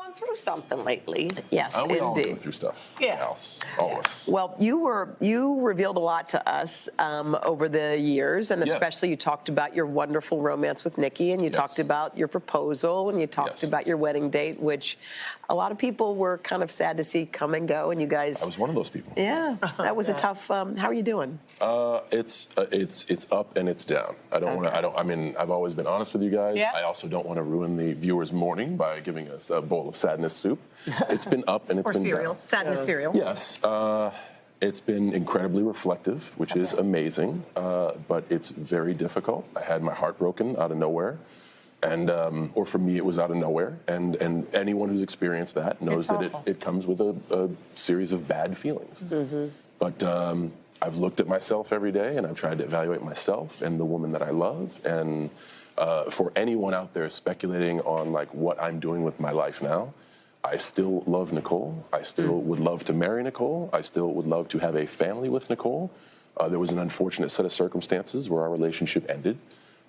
gone through something lately. Yes, We all go indeed. through stuff. Yeah. Else, always. Well, you revealed a lot to us over the years, and especially you talked about your wonderful romance with Nikki, and you talked about your proposal, and you talked about your wedding date, which a lot of people were kind of sad to see come and go, and you guys. I was one of those people. Yeah, that was a tough. How are you doing? It's up and it's down. I don't want to. I mean, I've always been honest with you guys. Yeah. I also don't want to ruin the viewers' morning by giving us a bowl of sadness soup. It's been up and it's been cereal. down. Sadness cereal. Yes. It's been incredibly reflective, which is amazing, but it's very difficult. I had my heart broken out of nowhere. And, or for me, it was out of nowhere. And anyone who's experienced that knows that it comes with a series of bad feelings. Mm-hmm. But I've looked at myself every day, and I've tried to evaluate myself and the woman that I love. And for anyone out there speculating on like what I'm doing with my life now, I still love Nicole. I still would love to marry Nicole. I still would love to have a family with Nicole. There was an unfortunate set of circumstances where our relationship ended.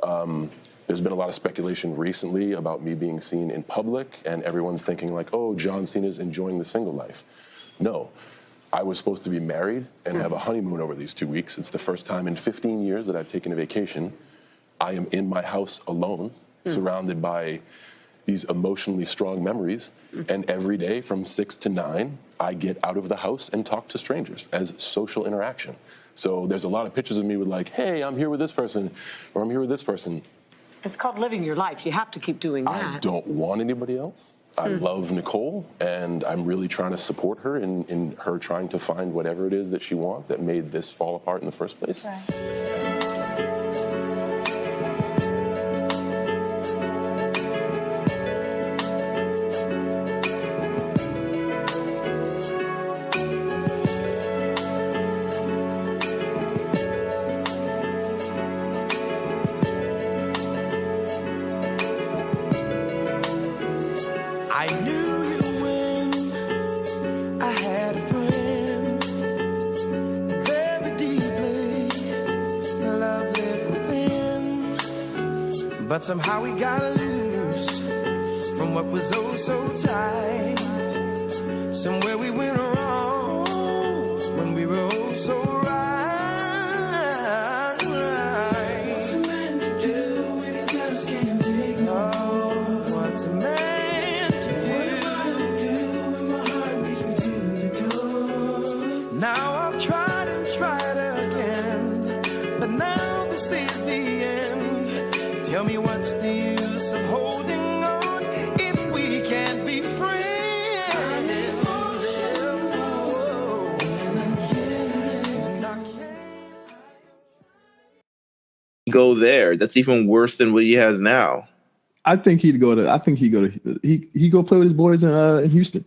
There's been a lot of speculation recently about me being seen in public, and everyone's thinking like, oh, John Cena's enjoying the single life. No, I was supposed to be married and have a honeymoon over these 2 weeks. It's the first time in 15 years that I've taken a vacation. I am in my house alone, surrounded by these emotionally strong memories, and every day from 6 to 9, I get out of the house and talk to strangers as social interaction. So there's a lot of pictures of me with like, hey, I'm here with this person, or I'm here with this person. It's called living your life. You have to keep doing that. I don't want anybody else. I love Nicole, and I'm really trying to support her in her trying to find whatever it is that she wants that made this fall apart in the first place. Right. I knew you when I had a friend. Very deeply, love lived within. But somehow we got loose from what was oh so tight. Somewhere we went wrong when we were oh so right. What's a man to do when he just can't take no more? What's a man? Now I've tried and tried again, but now this is the end. Tell me what's the use of holding on if we can't be friends? Go there. That's even worse than what he has now. I think he'd go to. He go play with his boys in Houston.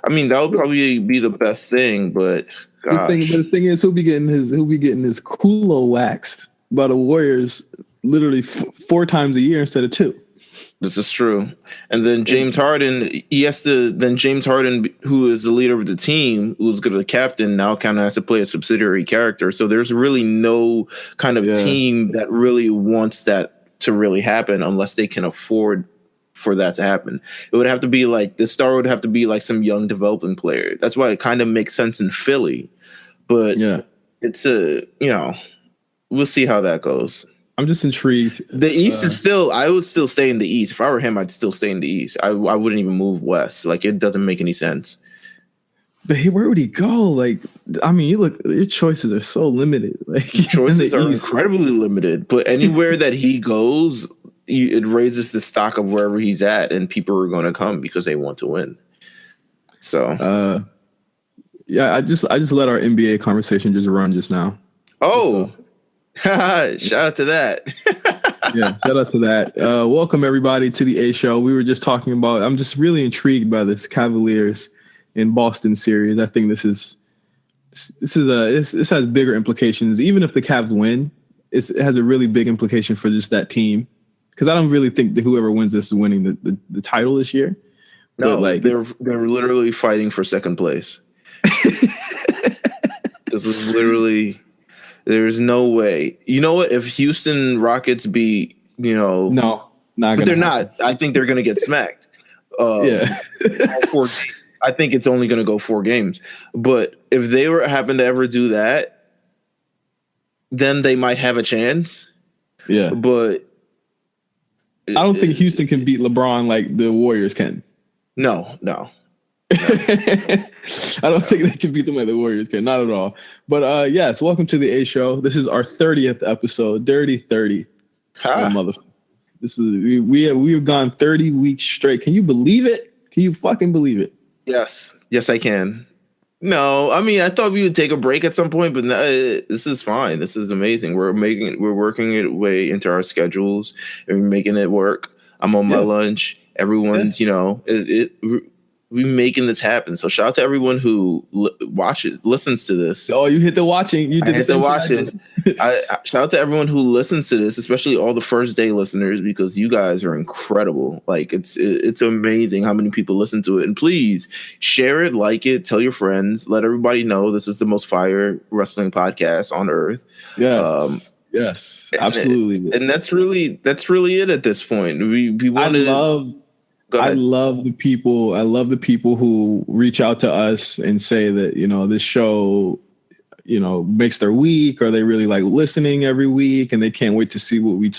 I mean, that would probably be the best thing, but gosh. The thing is, he'll be getting his culo waxed by the Warriors literally 4 times a year instead of 2. This is true. And then James Harden, James Harden, who is the leader of the team, who's good as a captain, now kind of has to play a subsidiary character. So there's really no kind of team that really wants that to really happen unless they can afford for that to happen. It would have to be like the star would have to be like some young developing player. That's why it kind of makes sense in Philly. But it's we'll see how that goes. I'm just intrigued. The East is still, I would still stay in the East. If I were him, I'd still stay in the East. I wouldn't even move West. Like, it doesn't make any sense. But where would he go? Like, I mean, your choices are so limited. Like, choices are incredibly limited. But anywhere that he goes, it raises the stock of wherever he's at, and people are going to come because they want to win. So, I just let our NBA conversation just run just now. Oh, shout out to that. Shout out to that. Welcome everybody to the A Show. We were just talking about. I'm just really intrigued by this Cavaliers in Boston series. I think this has bigger implications. Even if the Cavs win, it has a really big implication for just that team. Because I don't really think that whoever wins this is winning the title this year. No, but like they're literally fighting for second place. This is literally. There's no way. You know what? If Houston Rockets beat, no, but they're not. I think they're going to get smacked. Yeah. 4 games. I think it's only going to go 4 games. But if they happen to ever do that, then they might have a chance. Yeah. But I don't think Houston can beat LeBron like the Warriors can. No. I don't think they can beat them like the Warriors can. Not at all. But yes, welcome to the A Show. This is our 30th episode, Dirty 30. Motherfucker. This is we've gone 30 weeks straight. Can you believe it? Can you fucking believe it? Yes, I can. No, I mean, I thought we would take a break at some point, but no, this is fine. This is amazing. We're working it way into our schedules and we're making it work. I'm on my lunch. Everyone's, we making this happen. So shout out to everyone who listens to this. Oh, you hit the watching. You did the same watching. I shout out to everyone who listens to this, especially all the first day listeners, because you guys are incredible. Like it's amazing how many people listen to it. And please share it, like it, tell your friends, let everybody know this is the most fire wrestling podcast on earth. Yes. Yes, absolutely. And that's really it at this point. We want to. I love the people. I love the people who reach out to us and say that, this show, makes their week, or they really like listening every week and they can't wait to see what we,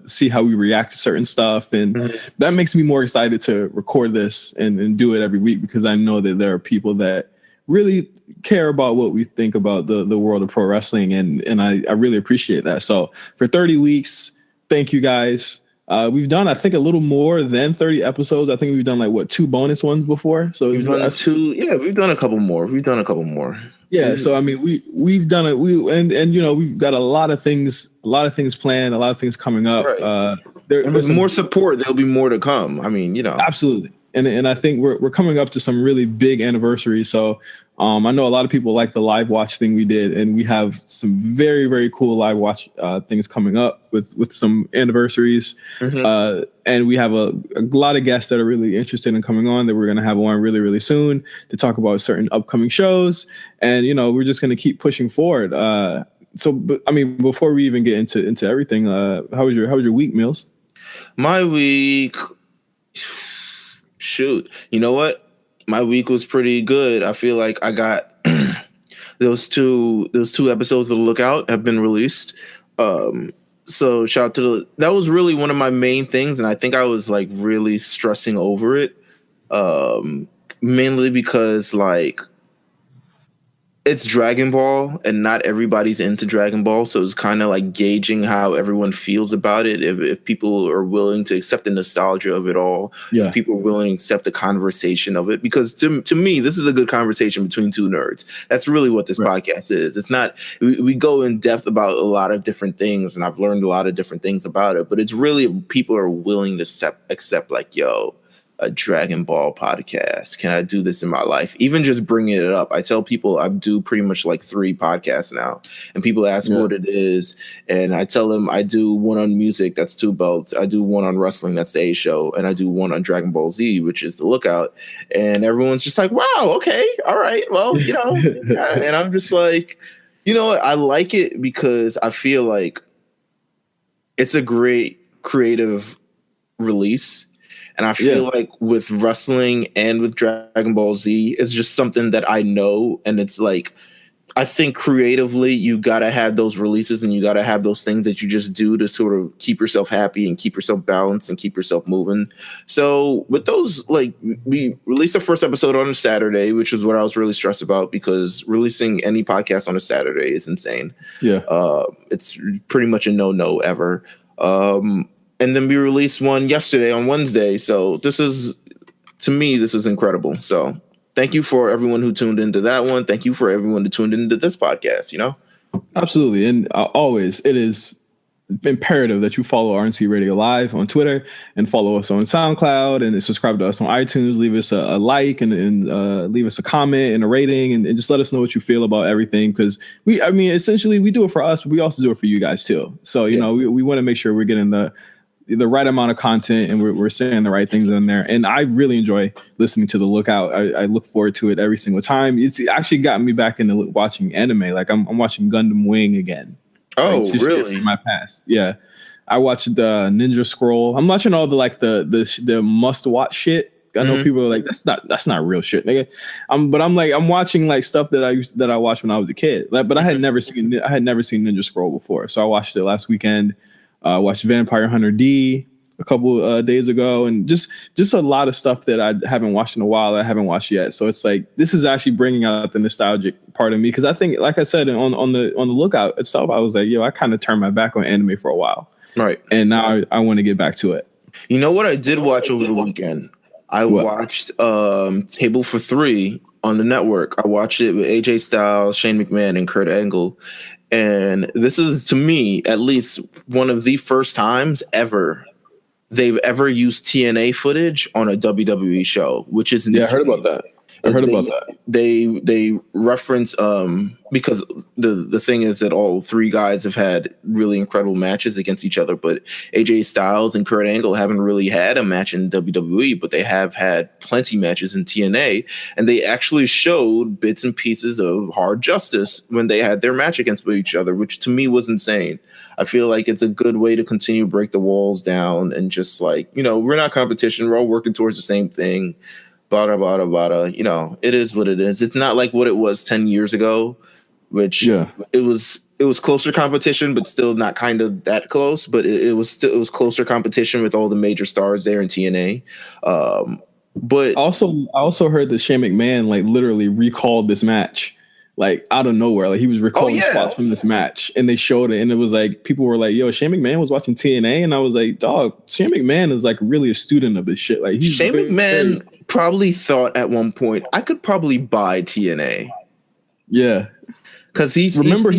see how we react to certain stuff. And that makes me more excited to record this and do it every week, because I know that there are people that really care about what we think about the world of pro wrestling. And I really appreciate that. So for 30 weeks, thank you guys. We've done, I think, a little more than 30 episodes. I think we've done 2 bonus ones before. So we've done 2. Yeah, we've done a couple more. Yeah. So I mean, we've done it. We've got a lot of things planned, a lot of things coming up. Right. There's more support. There'll be more to come. I mean, absolutely. And I think we're coming up to some really big anniversaries. So I know a lot of people like the live watch thing we did, and we have some very, very cool live watch things coming up with some anniversaries. And we have a lot of guests that are really interested in coming on that we're going to have on really, really soon to talk about certain upcoming shows. And, we're just going to keep pushing forward. But I mean, before we even get into everything, how was your week, Meelz? My week, shoot, you know what? My week was pretty good. I feel like I got those two episodes of The Lookout have been released. So shout out to that was really one of my main things, and I think I was like really stressing over it, mainly because it's Dragon Ball and not everybody's into Dragon Ball. So it's kind of like gauging how everyone feels about it. If people are willing to accept the nostalgia of it all, if people are willing to accept the conversation of it, because to me, this is a good conversation between 2 nerds. That's really what this podcast is. It's not, we go in depth about a lot of different things, and I've learned a lot of different things about it, but it's really people are willing to accept like, yo, a Dragon Ball podcast. Can I do this in my life? Even just bringing it up. I tell people I do pretty much 3 podcasts now, and people ask what it is, and I tell them I do one on music, that's 2 belts. I do one on wrestling, that's the A Show, and I do one on Dragon Ball Z, which is The Lookout. And everyone's just like, wow, okay, all right, well, and I'm just like, I like it because I feel like it's a great creative release. And I feel like with wrestling and with Dragon Ball Z, it's just something that I know. And it's like, I think creatively, you got to have those releases and you got to have those things that you just do to sort of keep yourself happy and keep yourself balanced and keep yourself moving. So with those, we released the first episode on a Saturday, which is what I was really stressed about, because releasing any podcast on a Saturday is insane. Yeah. It's pretty much a no ever. And then we released one yesterday on Wednesday. So to me, this is incredible. So thank you for everyone who tuned into that one. Thank you for everyone who tuned into this podcast, Absolutely. And always, it is imperative that you follow RNC Radio Live on Twitter and follow us on SoundCloud and subscribe to us on iTunes. Leave us a like and leave us a comment and a rating and just let us know what you feel about everything. Because essentially we do it for us, but we also do it for you guys too. So, we want to make sure we're getting the right amount of content and we're saying the right things in there. And I really enjoy listening to The Lookout. I look forward to it every single time. It's actually gotten me back into watching anime. I'm watching Gundam Wing again. Oh, really? From my past. Yeah. I watched the Ninja Scroll. I'm watching all the must watch shit I know people are like, that's not real shit, nigga. But I'm like, I'm watching like stuff that I watched when I was a kid. Like, but I had never seen Ninja Scroll before, so I watched it last weekend. Watched Vampire Hunter D a couple days ago, and just a lot of stuff that I haven't watched in a while. I haven't watched yet, so it's like this is actually bringing out the nostalgic part of me, because I think, like I said, on the Lookout itself, I was like, yo, I kind of turned my back on anime for a while, right? And now I want to get back to it. You know what I did watch over the weekend? I watched Table for Three on the network. I watched it with AJ Styles, Shane McMahon, and Kurt Angle. And this is, to me, at least one of the first times ever they've ever used TNA footage on a WWE show, which is insane. Yeah, I heard about that. They reference because the thing is that all three guys have had really incredible matches against each other, but AJ Styles and Kurt Angle haven't really had a match in WWE, but they have had plenty matches in TNA, and they actually showed bits and pieces of Hard Justice when they had their match against each other, which to me was insane. I feel like it's a good way to continue to break the walls down and just like, we're not competition, we're all working towards the same thing. Bada, bada, bada. It is what it is. It's not like what it was 10 years ago, which it was closer competition, but still not kind of that close. But it was closer competition with all the major stars there in TNA. But I also heard that Shane McMahon like literally recalled this match like out of nowhere. Like he was recalling spots from this match, and they showed it, and it was like people were like, "Yo, Shane McMahon was watching TNA," and I was like, "Dog, Shane McMahon is like really a student of this shit." Like he's Shane McMahon probably thought at one point, I could probably buy TNA. Yeah. Because he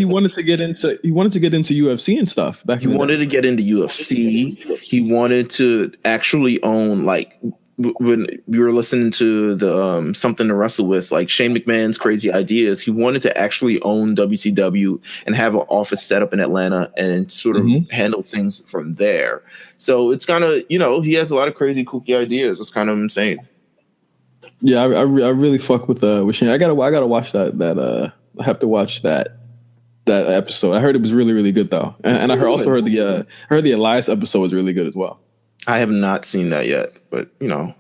wanted to get into UFC and stuff back. He wanted to get into UFC. He wanted to actually own, like when we were listening to the Something to Wrestle With, like Shane McMahon's crazy ideas. He wanted to actually own WCW and have an office set up in Atlanta and sort of handle things from there. So it's kind of, he has a lot of crazy kooky ideas. It's kind of insane. Yeah, I really fuck with Shane. I gotta watch that. I have to watch that episode. I heard it was really, really good though, and I heard the Elias episode was really good as well. I have not seen that yet, but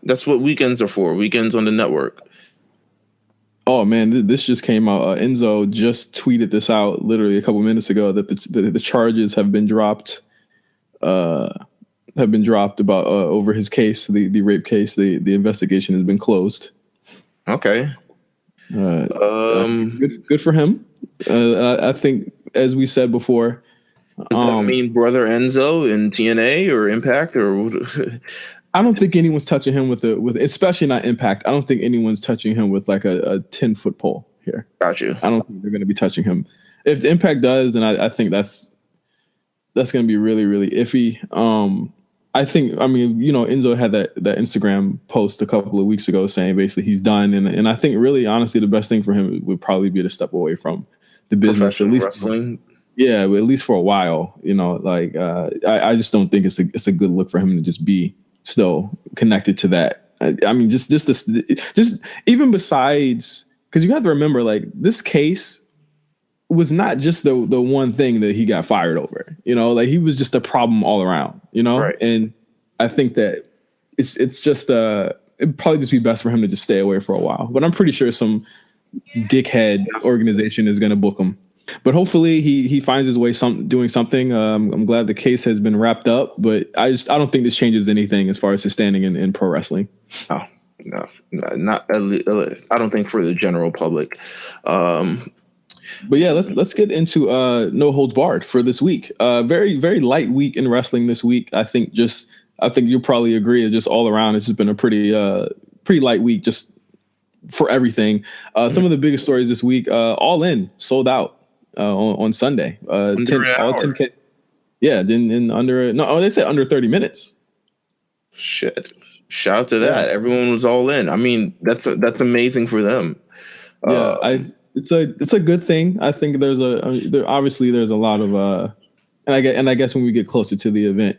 that's what weekends are for. Weekends on the network. Oh man, this just came out. Enzo just tweeted this out literally a couple minutes ago that the charges have been dropped. About over his case, the rape case. The investigation has been closed. Okay. Good for him. I think, as we said before, does that mean brother Enzo in TNA or Impact or? I don't think anyone's touching him with especially not Impact. I don't think anyone's touching him with like a 10-foot pole here. Got you. I don't think they're going to be touching him. If the Impact does, then I think that's going to be really, really iffy. Enzo had that Instagram post a couple of weeks ago saying basically he's done, and I think really honestly the best thing for him would probably be to step away from the business, at least wrestling. Yeah, at least for a while. I just don't think it's a good look for him to just be still connected to that. Just even besides, because you have to remember, like, this case was not just the one thing that he got fired over. Like he was just a problem all around. Right. And I think that it's just it'd probably just be best for him to just stay away for a while. But I'm pretty sure some dickhead organization is going to book him. But hopefully he finds his way doing something. I'm glad the case has been wrapped up, but I don't think this changes anything as far as his standing in pro wrestling. Oh, no, not. I don't think for the general public. But yeah, let's get into No Holds Barred for this week. Very, very light week in wrestling this week. I think you'll probably agree. It's just all around. It's just been a pretty light week just for everything. Some of the biggest stories this week. All In sold out on Sunday. 10K. Yeah, they said under 30 minutes. Shit! Shout out to that. Yeah. Everyone was all in. I mean, that's amazing for them. Yeah, It's a good thing. I think there's a lot of and I guess when we get closer to the event,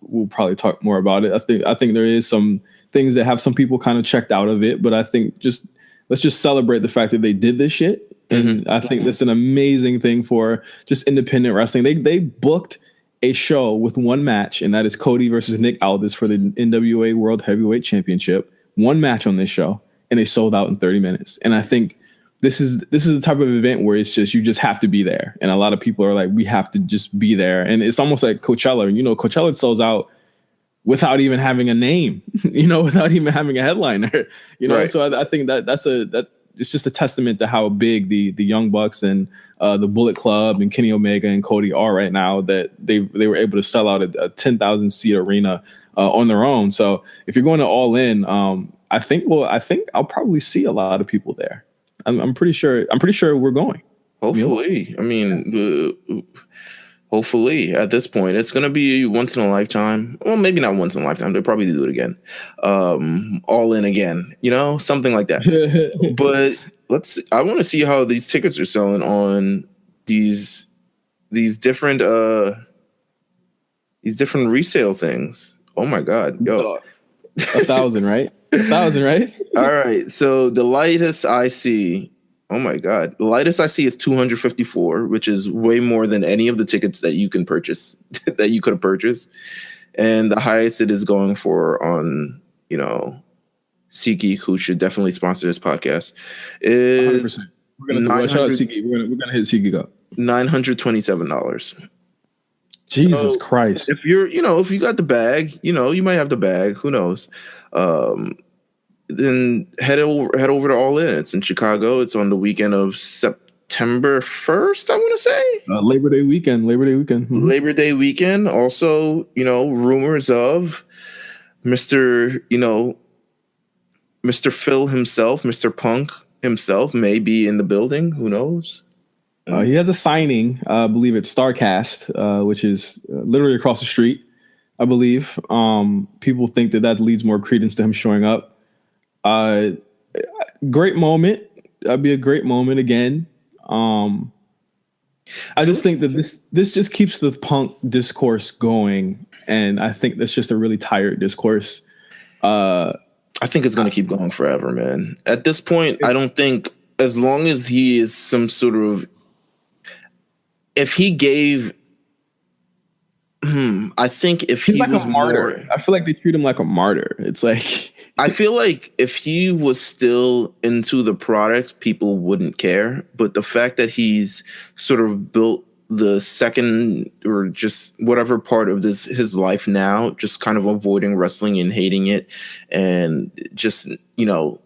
we'll probably talk more about it. I think there is some things that have some people kind of checked out of it, but I think let's just celebrate the fact that they did this shit. And I think that's an amazing thing for just independent wrestling. They booked a show with one match, and that is Cody versus Nick Aldis for the NWA World Heavyweight Championship. one match on this show, and they sold out in 30 minutes. And I think this is the type of event where it's just, you just have to be there. And a lot of people are like, we have to just be there. And it's almost like Coachella. You know, Coachella sells out without even having a name, you know, without even having a headliner, you know. Right. So I think that it's just a testament to how big the Young Bucks and the Bullet Club and Kenny Omega and Cody are right now, that they were able to sell out a 10,000 seat arena on their own. So if you're going to All In, I think I'll probably see a lot of people there. I'm pretty sure we're going. Hopefully. I mean, hopefully at this point, it's going to be once in a lifetime. Well, maybe not once in a lifetime. They'll probably do it again. All in again, you know, something like that. But I want to see how these tickets are selling on these different resale things. Oh my God. Yo. 1,000, right? 1,000, right? All right. So the lightest I see, oh my God, the lightest I see is 254, which is way more than any of the tickets that you can purchase, that you could have purchased. And the highest it is going for on, you know, SeatGeek, who should definitely sponsor this podcast, is 100%. We're gonna watch out SeatGeek. We're gonna hit SeatGeek up. $927. Jesus Christ! If you got the bag, you know, you might have the bag. Who knows? Then head over to All In. It's in Chicago. It's on the weekend of September 1st, I want to say. Labor Day weekend. Mm-hmm. Labor Day weekend. Also, you know, rumors of Mr. Phil himself, Mr. Punk himself may be in the building. Who knows? He has a signing, I believe it's StarCast, which is literally across the street, I believe. People think that leads more credence to him showing up. Great moment. That'd be a great moment again. I just think that this just keeps the Punk discourse going, and I think that's just a really tired discourse. I think it's going to keep going forever, man. At this point, I don't think, as long as he is some sort of, if he gave, I think if he's he like was a martyr. I feel like they treat him like a martyr. It's like, I feel like if he was still into the product, people wouldn't care. But the fact that he's sort of built the second or just whatever part of his life now, just kind of avoiding wrestling and hating it, and just, you know,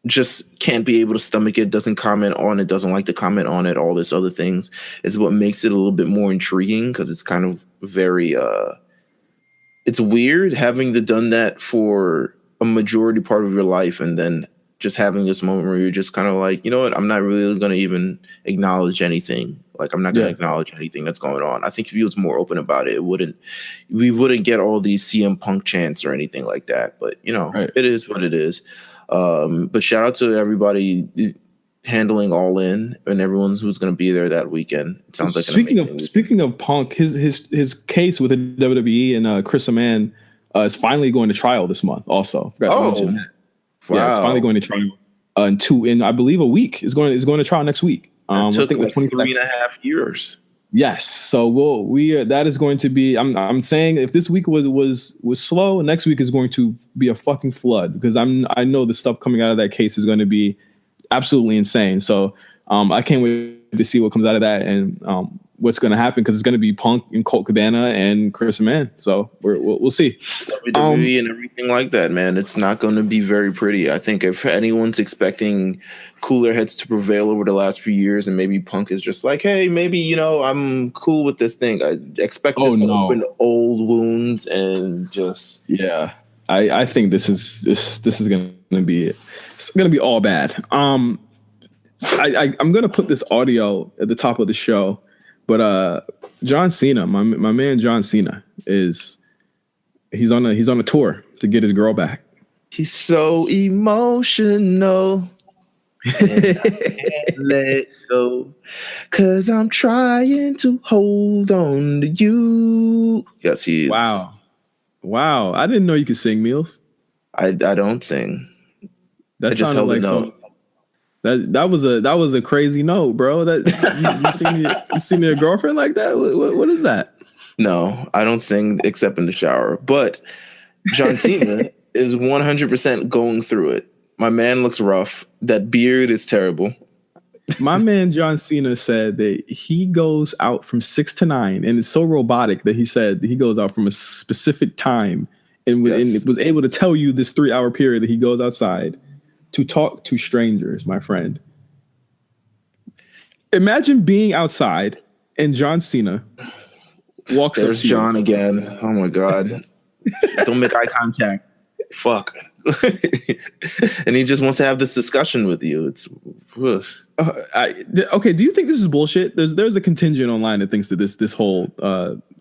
just can't be able to stomach it, doesn't comment on it, doesn't like to comment on it, all this other things, is what makes it a little bit more intriguing, because it's kind of very it's weird having to done that for a majority part of your life, and then just having this moment where you're just kind of like, you know what, I'm not really going to even acknowledge anything. Like, I'm not going to acknowledge anything that's going on. I think if he was more open about it, we wouldn't get all these CM Punk chants or anything like that. But, you know, It is what it is. But shout out to everybody handling All In and everyone who's going to be there that weekend. It sounds like speaking of Punk, his case with the WWE and Chris Amann is finally going to trial this month. Also, forgot to mention that. Wow. Yeah, it's finally going to trial in I believe a week. It's going to trial next week. I think like 3.5 years. Yes. So that is going to be, I'm saying if this week was slow, next week is going to be a fucking flood, because I know the stuff coming out of that case is going to be absolutely insane. So I can't wait to see what comes out of that and what's going to happen, because it's going to be Punk and Colt Cabana and Chris Amann. So we'll see. WWE and everything like that, man. It's not going to be very pretty. I think if anyone's expecting cooler heads to prevail over the last few years, and maybe Punk is just like, hey, maybe, you know, I'm cool with this thing, I expect this to open old wounds and just I think this is going to be all bad. I'm going to put this audio at the top of the show. But John Cena, my man John Cena, he's on a tour to get his girl back. He's so emotional. And I can't let go, 'cause I'm trying to hold on to you. Yes, he is. Wow. I didn't know you could sing, Meelz. I don't sing. That sounded like some. That was a crazy note, bro. That you seen your girlfriend like that? What is that? No, I don't sing except in the shower. But John Cena is 100% going through it. My man looks rough. That beard is terrible. My man John Cena said that he goes out from 6 to 9, and it's so robotic that he said that he goes out from a specific time and was able to tell you this 3-hour period that he goes outside to talk to strangers, my friend. Imagine being outside and John Cena walks There's up to John you. again. Oh my God. Don't make eye contact. Fuck. And he just wants to have this discussion with you. It's okay. Do you think this is bullshit? There's a contingent online that thinks that this whole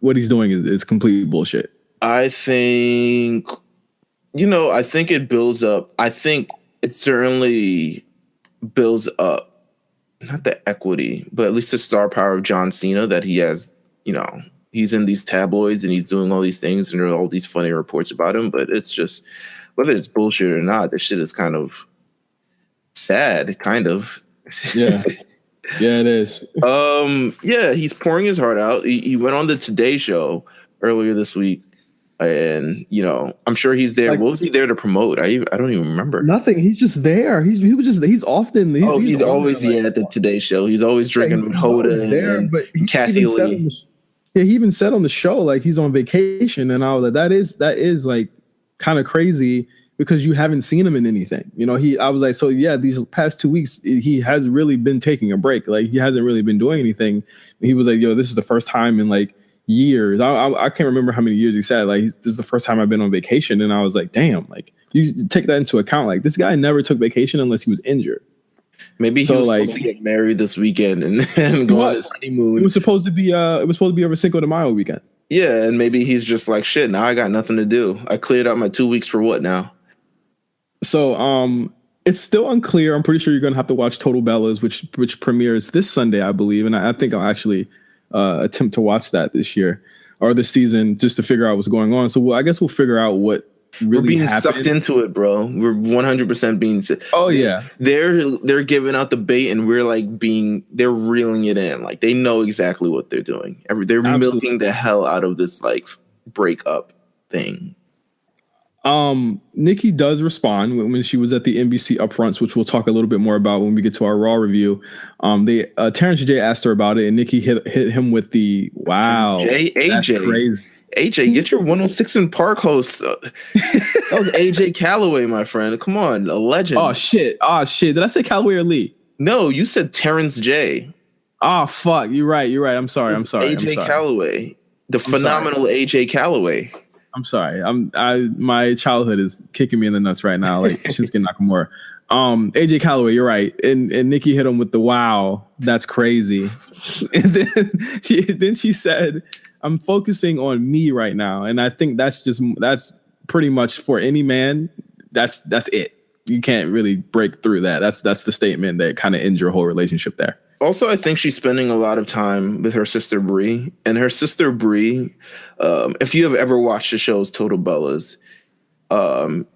what he's doing is complete bullshit. I think, I think it builds up. I think it certainly builds up, not the equity, but at least the star power of John Cena that he has, he's in these tabloids and he's doing all these things and there are all these funny reports about him. But it's just, whether it's bullshit or not, this shit is kind of sad, kind of. Yeah. Yeah, it is. Yeah, he's pouring his heart out. He went on the Today Show earlier this week. And I'm sure he's there. What was he there to promote? I don't even remember. Nothing. He's just there. He's often. He's always at the Today Show. He's always drinking with Hoda there, and but Kathy Lee. He even said on the show like he's on vacation, and I was like, that is like kind of crazy because you haven't seen him in anything. I was like, so yeah, these past 2 weeks he has really been taking a break. Like he hasn't really been doing anything. He was like, yo, this is the first time in like years. I can't remember how many years he said. Like this is the first time I've been on vacation, and I was like, damn. Like you take that into account. Like this guy never took vacation unless he was injured. Maybe he was supposed to get married this weekend and go on his honeymoon. It was supposed to be over Cinco de Mayo weekend. Yeah, and maybe he's just like, shit. Now I got nothing to do. I cleared out my 2 weeks for what now? So it's still unclear. I'm pretty sure you're gonna have to watch Total Bellas, which premieres this Sunday, I believe, and I think I'll actually attempt to watch that this year or this season just to figure out what's going on. So I guess we'll figure out what really we're being happened. Sucked into it, bro. We're 100% being. Oh yeah, they're giving out the bait, and we're like they're reeling it in. Like they know exactly what they're doing. They're milking the hell out of this like breakup thing. Nikki does respond when she was at the NBC upfronts, which we'll talk a little bit more about when we get to our Raw review. Terrence J asked her about it, and Nikki hit him with the wow. AJ, that's crazy. AJ, get your 106 in Park host. That was AJ Calloway, my friend. Come on, a legend. Oh shit. Did I say Calloway or Lee? No, you said Terrence J. Oh fuck, you're right. I'm sorry. AJ Calloway, the phenomenal AJ Calloway. I'm sorry. My childhood is kicking me in the nuts right now, like Shinsuke Nakamura. AJ Calloway, you're right. And Nikki hit him with the wow, that's crazy. And then she said, I'm focusing on me right now. And I think that's pretty much for any man, that's it. You can't really break through that. That's the statement that kind of ends your whole relationship there. Also, I think she's spending a lot of time with her sister Brie. And her sister Brie, if you have ever watched the shows Total Bellas,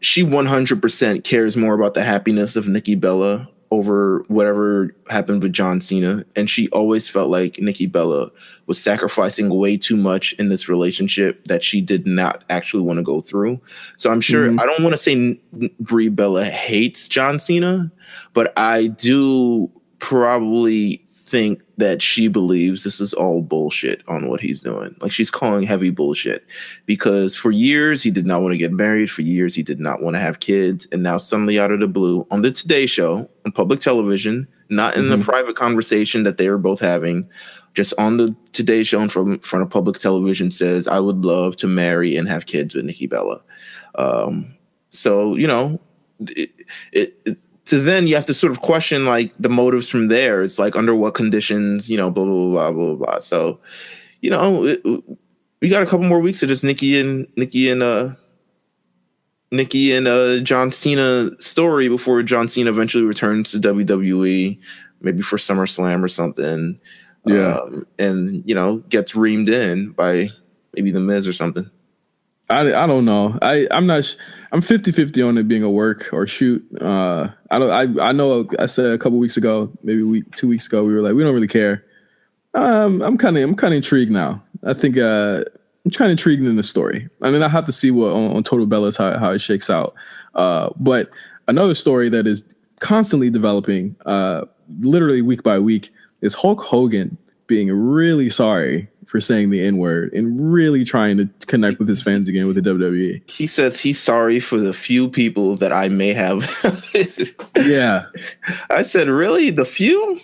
she 100% cares more about the happiness of Nikki Bella over whatever happened with John Cena. And she always felt like Nikki Bella was sacrificing way too much in this relationship that she did not actually want to go through. So I'm sure, I don't want to say Brie Bella hates John Cena, but I do probably think that she believes this is all bullshit on what he's doing. Like she's calling heavy bullshit because for years he did not want to get married. For years he did not want to have kids. And now suddenly out of the blue on the Today Show on public television, not in the private conversation that they were both having, just on the Today Show in front of public television says, I would love to marry and have kids with Nikki Bella. So, so then you have to sort of question like the motives from there. It's like under what conditions, blah, blah, blah, blah, blah, blah. So, we got a couple more weeks of just Nikki and John Cena story before John Cena eventually returns to WWE, maybe for SummerSlam or something. Yeah. And gets reamed in by maybe The Miz or something. I don't know. I'm not. I'm 50-50 on it being a work or shoot. I know. I said a couple weeks ago, maybe 2 weeks ago, we were like, we don't really care. I'm kind of intrigued now. I think intrigued in the story. I mean, I have to see what on Total Bellas how it shakes out. But another story that is constantly developing, literally week by week, is Hulk Hogan being really sorry for saying the N-word and really trying to connect with his fans again with the WWE. He says he's sorry for the few people that I may have. Yeah. I said, really? The few?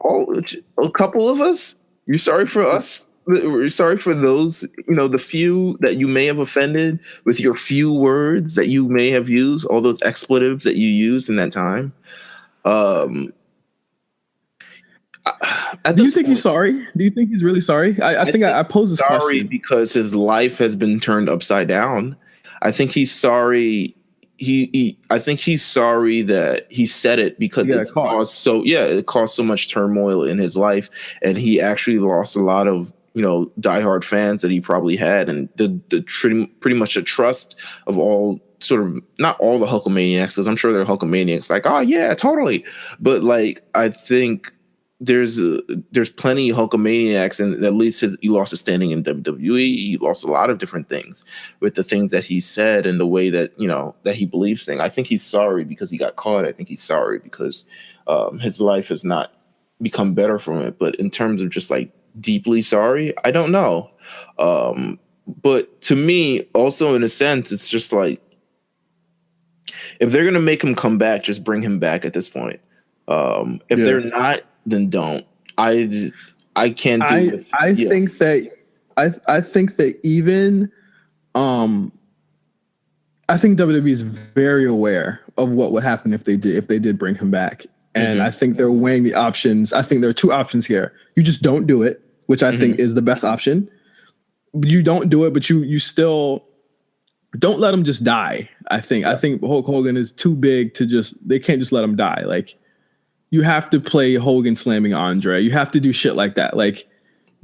A couple of us? You're sorry for us? You're sorry for those, the few that you may have offended with your few words that you may have used, all those expletives that you used in that time? Do you think he's sorry? Do you think he's really sorry? I think I posed this sorry question. Because his life has been turned upside down. I think he's sorry. I think he's sorry that he said it because it caused so much turmoil in his life, and he actually lost a lot of diehard fans that he probably had, and the pretty much the trust of all, sort of, not all the Hulkamaniacs, because I'm sure there are Hulkamaniacs like, oh yeah, totally, but like I think there's plenty of Hulkamaniacs, and at least he lost his standing in WWE. He lost a lot of different things with the things that he said and the way that that he believes things. I think he's sorry because he got caught. I think he's sorry because his life has not become better from it. But in terms of just like deeply sorry, I don't know. But to me, also in a sense, it's just like, if they're gonna make him come back, just bring him back at this point. If they're not, then don't. I can't do it. I think that even I think WWE is very aware of what would happen if they did bring him back. And I think they're weighing the options. I think there are two options here. You just don't do it, which I think is the best option. You don't do it, but you still don't let him just die. I think Hulk Hogan is too big to they can't just let him die. Like, you have to play Hogan slamming Andre. You have to do shit like that. Like,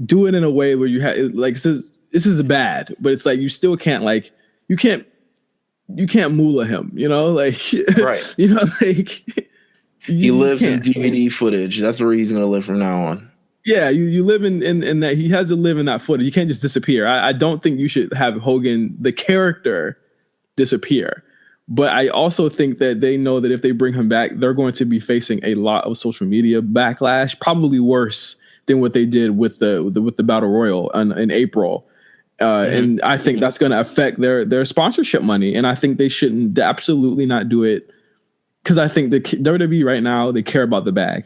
do it in a way where you have, like, this is bad, but it's like you still can't, like, you can't moolah him, like, right. Like, he lives in DVD footage. That's where he's gonna live from now on. Yeah, you live in that. He has to live in that footage. You can't just disappear. I don't think you should have Hogan, the character, disappear. But I also think that they know that if they bring him back, they're going to be facing a lot of social media backlash, probably worse than what they did with the Battle Royal in April. And I think that's going to affect their sponsorship money. And I think they shouldn't absolutely not do it, because I think the WWE right now, they care about the bag.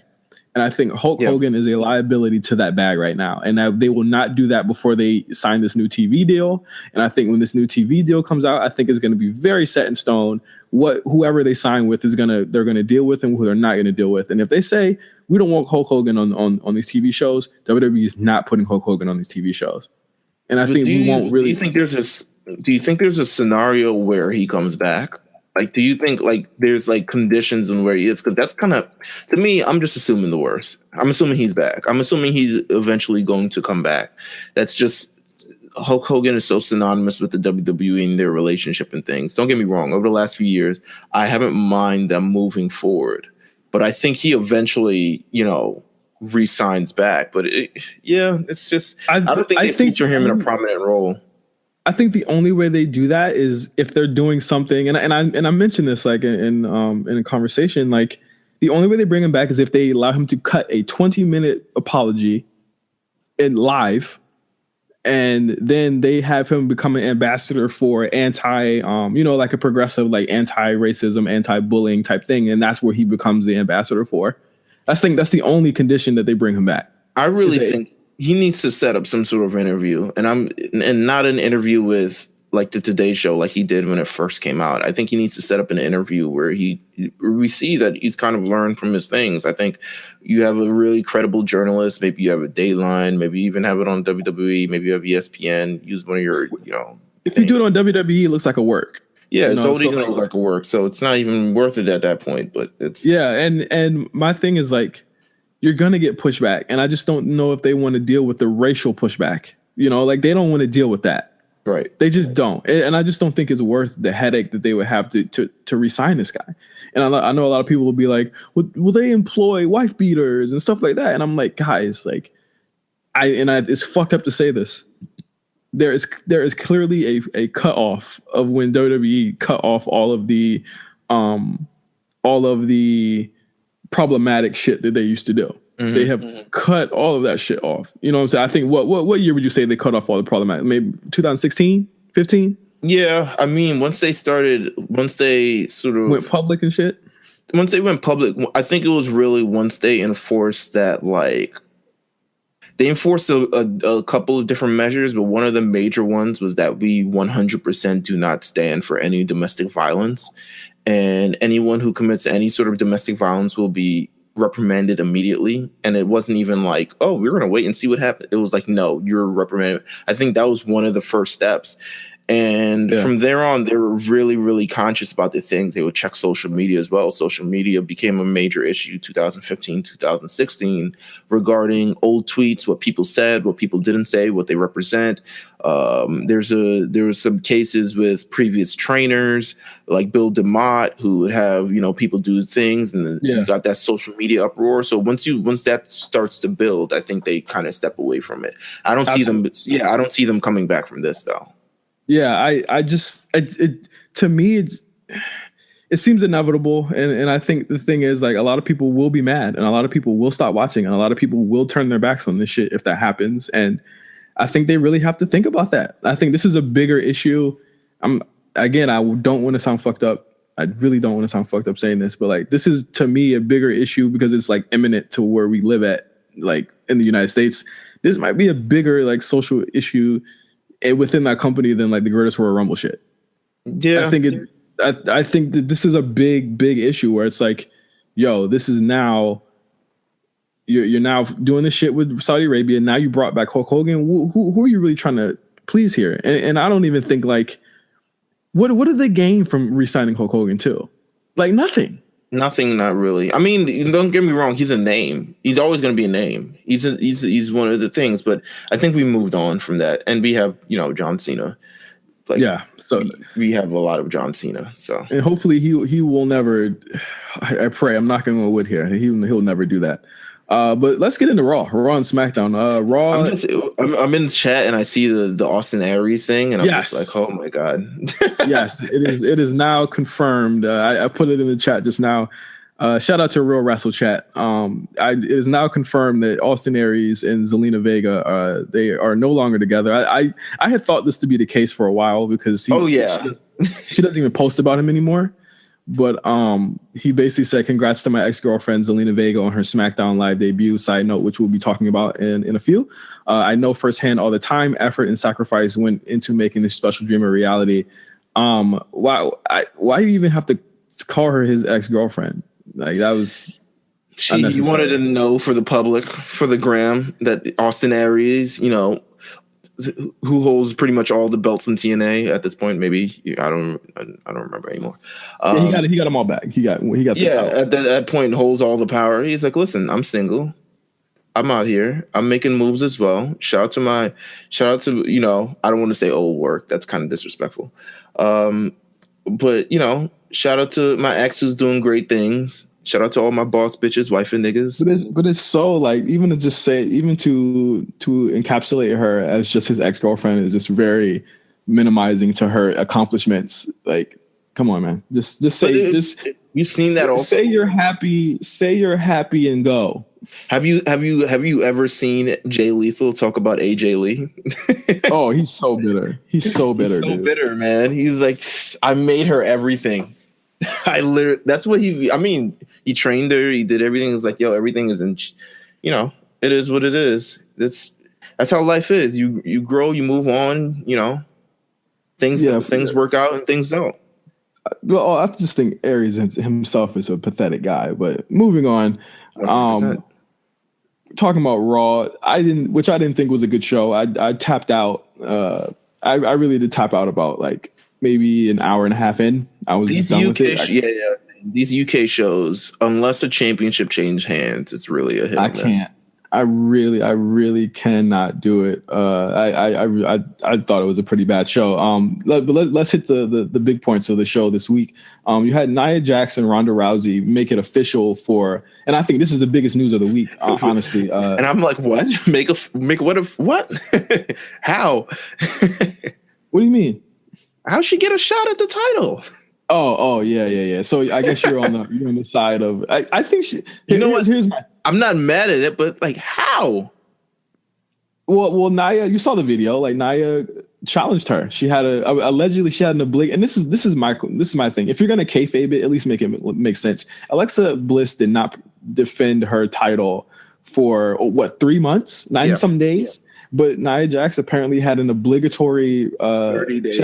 And I think Hulk Hogan is a liability to that bag right now. And that they will not do that before they sign this new TV deal. And I think when this new TV deal comes out, I think it's going to be very set in stone what whoever they sign with they're going to deal with and who they're not going to deal with. And if they say, we don't want Hulk Hogan on these TV shows, WWE is not putting Hulk Hogan on these TV shows. And I think we won't really. Do you think there's a scenario where he comes back? Like, do you think like there's like conditions in where he is? Because that's kind of, to me, I'm just assuming the worst. I'm assuming he's back. I'm assuming he's eventually going to come back. That's just, Hulk Hogan is so synonymous with the WWE and their relationship and things. Don't get me wrong. Over the last few years, I haven't minded them moving forward, but I think he eventually, re-signs back. But it's just, I don't think they feature him in a prominent role. I think the only way they do that is if they're doing something, and I mentioned this like in a conversation, like the only way they bring him back is if they allow him to cut a 20-minute apology in live, and then they have him become an ambassador for like a progressive, like anti-racism, anti-bullying type thing, and that's where he becomes the ambassador for. I think that's the only condition that they bring him back. I really think he needs to set up some sort of interview, and not an interview with like the Today Show like he did when it first came out. I think he needs to set up an interview where we see that he's kind of learned from his things. I think you have a really credible journalist. Maybe you have a Dateline. Maybe you even have it on WWE. Maybe you have ESPN. Use one of your, If you do it on WWE, it looks like a work. Yeah, it's already going to look like a work. So it's not even worth it at that point. But it's and my thing is like, you're going to get pushback. And I just don't know if they want to deal with the racial pushback. Like they don't want to deal with that. Right. They just don't. And I just don't think it's worth the headache that they would have to re-sign this guy. And I know a lot of people will be like, will they employ wife beaters and stuff like that? And I'm like, guys, like, it's fucked up to say this. there is clearly a cutoff of when WWE cut off all of the problematic shit that they used to do. They have cut all of that shit off. You know what I'm saying? I think what year would you say they cut off all the problematic? Maybe 2016, 15? Yeah, I mean, once they sort of went public and shit. Once they went public, I think it was really once they enforced that, like, they enforced a couple of different measures, but one of the major ones was that we 100% do not stand for any domestic violence, and anyone who commits any sort of domestic violence will be reprimanded immediately. And it wasn't even like, oh, we're going to wait and see what happens. It was like, no, you're reprimanded. I think that was one of the first steps. And from there on, they were really, really conscious about the things. They would check social media as well. Social media became a major issue 2015, 2016 regarding old tweets, what people said, what people didn't say, what they represent. There was some cases with previous trainers like Bill DeMott who would have, people do things, and then you got that social media uproar. So once that starts to build, I think they kind of step away from it. I don't see them. Yeah, I don't see them coming back from this though. Yeah, to me, it seems inevitable. And I think the thing is, like, a lot of people will be mad and a lot of people will stop watching and a lot of people will turn their backs on this shit if that happens. And I think they really have to think about that. I think this is a bigger issue. I don't want to sound fucked up. I really don't want to sound fucked up saying this, but like, this is to me a bigger issue because it's like imminent to where we live at, like in the United States. This might be a bigger like social issue within that company than like the Greatest Royal Rumble shit. Yeah, I think that this is a big issue where it's like, yo, this is now you're now doing this shit with Saudi Arabia. Now you brought back Hulk Hogan. Who are you really trying to please here? And I don't even think like what did they gain from re-signing Hulk Hogan too? Like nothing. Nothing, not really. I mean, don't get me wrong. He's a name. He's always going to be a name. He's one of the things. But I think we moved on from that, and we have John Cena. Like, so we have a lot of John Cena. So and hopefully he will never. I pray. I'm knocking on wood here. He'll never do that. But let's get into Raw and SmackDown. Raw. I'm in the chat and I see the Austin Aries thing, and I'm just like, oh my god. Yes, it is now confirmed. I put it in the chat just now. Shout out to Real Wrestle Chat. It is now confirmed that Austin Aries and Zelina Vega they are no longer together. I had thought this to be the case for a while because she doesn't even post about him anymore. But he basically said, congrats to my ex-girlfriend, Zelina Vega, on her SmackDown Live debut. Side note, which we'll be talking about in a few. I know firsthand all the time, effort, and sacrifice went into making this special dream a reality. Why you even have to call her his ex-girlfriend? Like, that was He wanted to know for the public, for the gram, that Austin Aries, who holds pretty much all the belts in TNA at this point. Maybe I don't remember anymore. He got them all back. He got at that point holds all the power. He's like, listen, I'm single. I'm out here. I'm making moves as well. Shout out to I don't want to say old work. That's kind of disrespectful. But shout out to my ex who's doing great things. Shout out to all my boss bitches, wife and niggas. But it's so like, even to just say, even to encapsulate her as just his ex-girlfriend is just very minimizing to her accomplishments. Like, come on, man. Just say you've seen that also. Say you're happy and go. Have you ever seen Jay Lethal talk about AJ Lee? Oh, he's so bitter. He's so bitter. He's so bitter, man. He's like, I made her everything. That's what he trained her. He did everything. It's like, yo, everything is it is what it is. That's how life is. You grow, you move on, things work out and things don't. Well, I just think Aries himself is a pathetic guy, but moving on. 100%. Talking about Raw, I didn't think was a good show. I tapped out. I really did tap out about like maybe an hour and a half in. I was these done UK with it. These UK shows, unless a championship change hands, it's really a hit. I can't. I really cannot do it. I thought it was a pretty bad show. But let's hit the big points of the show this week. You had Nia Jax and Ronda Rousey make it official for, and I think this is the biggest news of the week, honestly. And I'm like, what? Make what? What? How? What do you mean? How'd she get a shot at the title? Oh, yeah. So I guess you're on the side of. I think she. You know what? Here's my. I'm not mad at it, but like, how? Well, Nia, you saw the video. Like, Nia challenged her. She had allegedly she had an oblig. And this is my thing. If you're gonna kayfabe it, at least make it make sense. Alexa Bliss did not defend her title for 3 months, 90 some days. But Nia Jax apparently had an obligatory 30 day.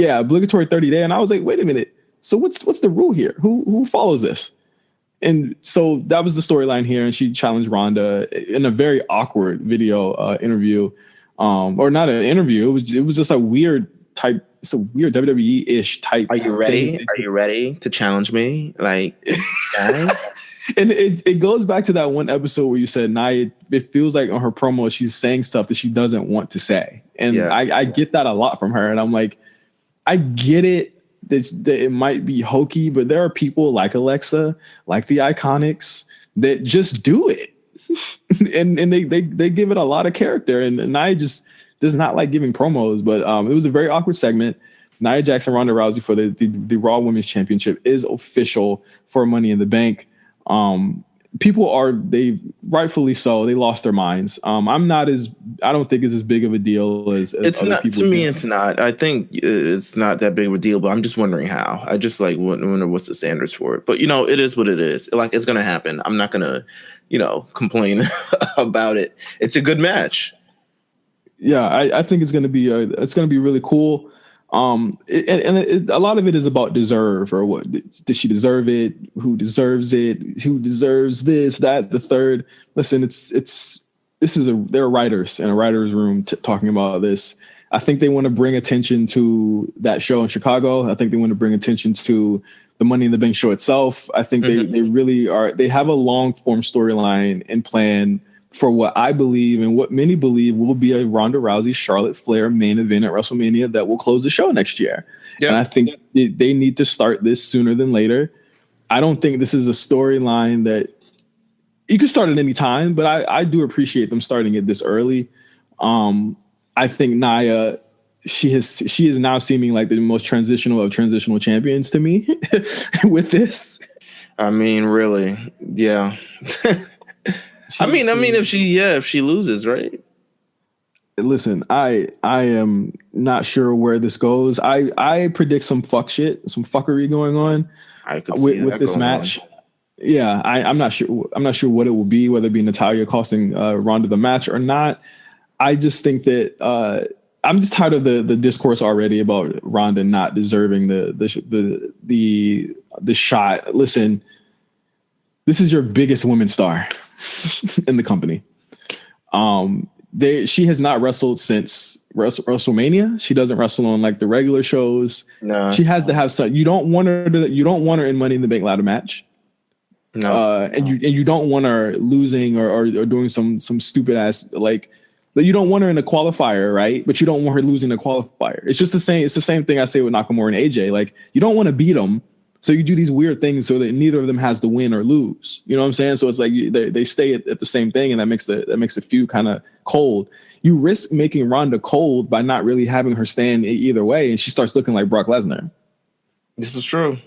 Obligatory 30 day. And I was like, wait a minute. So what's the rule here? Who follows this? And so that was the storyline here, and she challenged Ronda in a very awkward video interview, or not an interview. It was just a weird type. It's a weird WWE-ish type. Are you ready? Are you ready to challenge me? Like, and it goes back to that one episode where you said Nia. It feels like on her promo she's saying stuff that she doesn't want to say, and I get that a lot from her, and I'm like, I get it. That it might be hokey, but there are people like Alexa, like the Iconics, that just do it, and they give it a lot of character. And Nia just does not like giving promos. But it was a very awkward segment. Nia Jax and Ronda Rousey for the Raw Women's Championship is official for Money in the Bank. They rightfully so. They lost their minds. I don't think it's as big of a deal as it's other not. people To me, think. it's not. I think it's not that big of a deal, but I'm just wondering how. I just like wonder what's the standards for it. But it is what it is. Like, it's gonna happen. I'm not gonna, complain about it. It's a good match. Yeah, I think it's gonna be really cool. A lot of it is about deserve, or what did she deserve it? Who deserves it? Who deserves this, that, the third? Listen, there are writers in a writer's room talking about this. I think they want to bring attention to that show in Chicago. I think they want to bring attention to the Money in the Bank show itself. I think they really are. They have a long form storyline and plan for what I believe and what many believe will be a Ronda Rousey Charlotte Flair main event at WrestleMania that will close the show next year. Yeah. And I think they need to start this sooner than later. I don't think this is a storyline that you can start at any time, but I do appreciate them starting it this early. I think Nia, she is now seeming like the most transitional of transitional champions to me with this. I mean, really, yeah. I mean, if she loses, right? Listen, I am not sure where this goes. I predict some fuckery going on with this match. Yeah, I'm not sure. I'm not sure what it will be, whether it be Natalya costing Ronda the match or not. I just think that I'm just tired of the discourse already about Ronda not deserving the shot. Listen, this is your biggest women's star in the company. She has not wrestled since WrestleMania. She doesn't wrestle on like the regular shows. No. She has to have some. You don't want her in Money in the Bank ladder match. No. And you don't want her losing or doing some stupid ass like. You don't want her in a qualifier, right? But you don't want her losing the qualifier. It's just the same. It's the same thing I say with Nakamura and AJ. Like, you don't want to beat them, so you do these weird things so that neither of them has to win or lose. You know what I'm saying? So it's like they stay at the same thing, and that makes the feud kind of cold. You risk making Ronda cold by not really having her stand either way, and she starts looking like Brock Lesnar. This is true.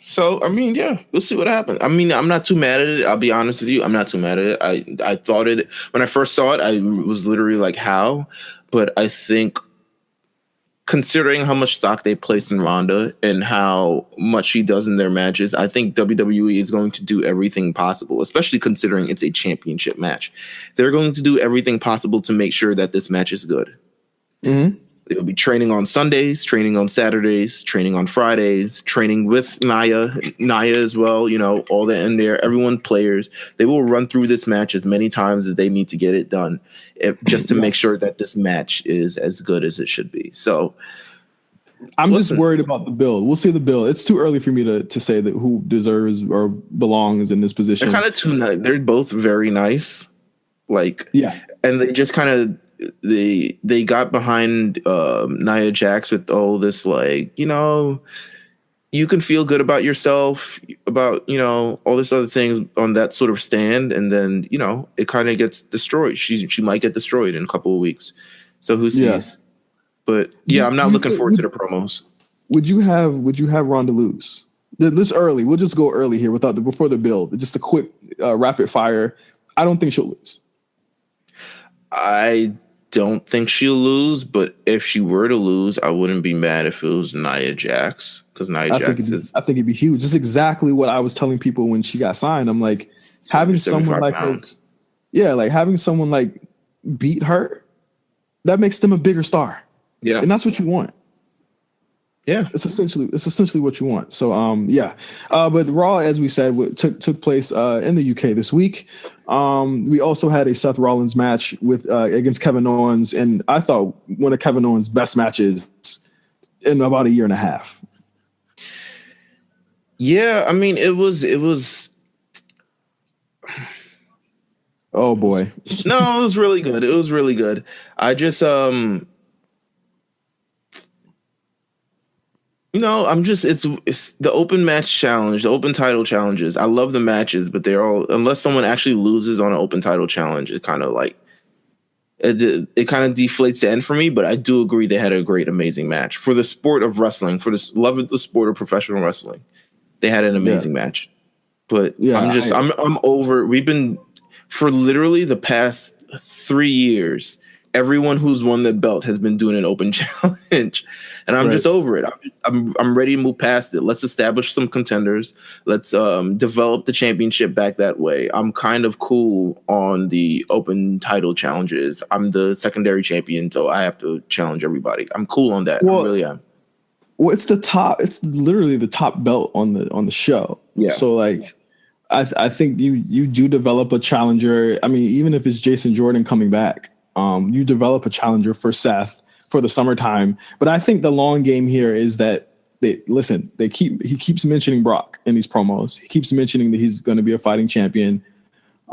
So, I mean, yeah, we'll see what happens. I mean, I'm not too mad at it. I'll be honest with you. I'm not too mad at it. I thought it, when I first saw it, I was literally like, how? But I think considering how much stock they place in Ronda and how much she does in their matches, I think WWE is going to do everything possible, especially considering it's a championship match. They're going to do everything possible to make sure that this match is good. Mm-hmm. They'll be training on Sundays, training on Saturdays, training on Fridays, training with Nia as well, all that in there. Everyone, players, they will run through this match as many times as they need to get it done, just to make sure that this match is as good as it should be. So I'm just worried about the build. We'll see the build. It's too early for me to say that who deserves or belongs in this position. They're kind of too nice. They're both very nice. Like, Yeah. and they just kind of they got behind Nia Jax with all this, like, you can feel good about yourself, about, all this other things on that sort of stand, and then, it kind of gets destroyed. She might get destroyed in a couple of weeks. So who sees? Yeah. But yeah, I'm not looking forward to the promos. Would you have Ronda lose? This early. We'll just go early here before the build. Just a quick rapid fire. I don't think she'll lose. I don't think she'll lose, but if she were to lose, I wouldn't be mad if it was Nia Jax, because Nia Jax I think it'd be huge. That's exactly what I was telling people when she got signed. I'm like, having someone like her, having someone like beat her, that makes them a bigger star. Yeah, and that's what you want. Yeah, it's essentially what you want. So but Raw, as we said, took place in the UK this week. We also had a Seth Rollins match against Kevin Owens, and I thought one of Kevin Owens' best matches in about a year and a half. Yeah, I mean, it was. Oh boy, no, it was really good. It was really good. I just it's the open match challenge, the open title challenges. I love the matches, but they're all, unless someone actually loses on an open title challenge, it kind of like it kind of deflates the end for me. But I do agree they had a great, amazing match for the sport of wrestling, for the love of the sport of professional wrestling. They had an amazing match. But I'm over. We've been, for literally the past 3 years, everyone who's won the belt has been doing an open challenge, and I'm just over it. I'm ready to move past it. Let's establish some contenders. Let's develop the championship back that way. I'm kind of cool on the open title challenges. I'm the secondary champion, so I have to challenge everybody. I'm cool on that. I really am. Well, it's the top. It's literally the top belt on the show. Yeah. So like, I think you do develop a challenger. I mean, even if it's Jason Jordan coming back. You develop a challenger for Seth for the summertime. But I think the long game here is that he keeps mentioning Brock in these promos. He keeps mentioning that he's going to be a fighting champion.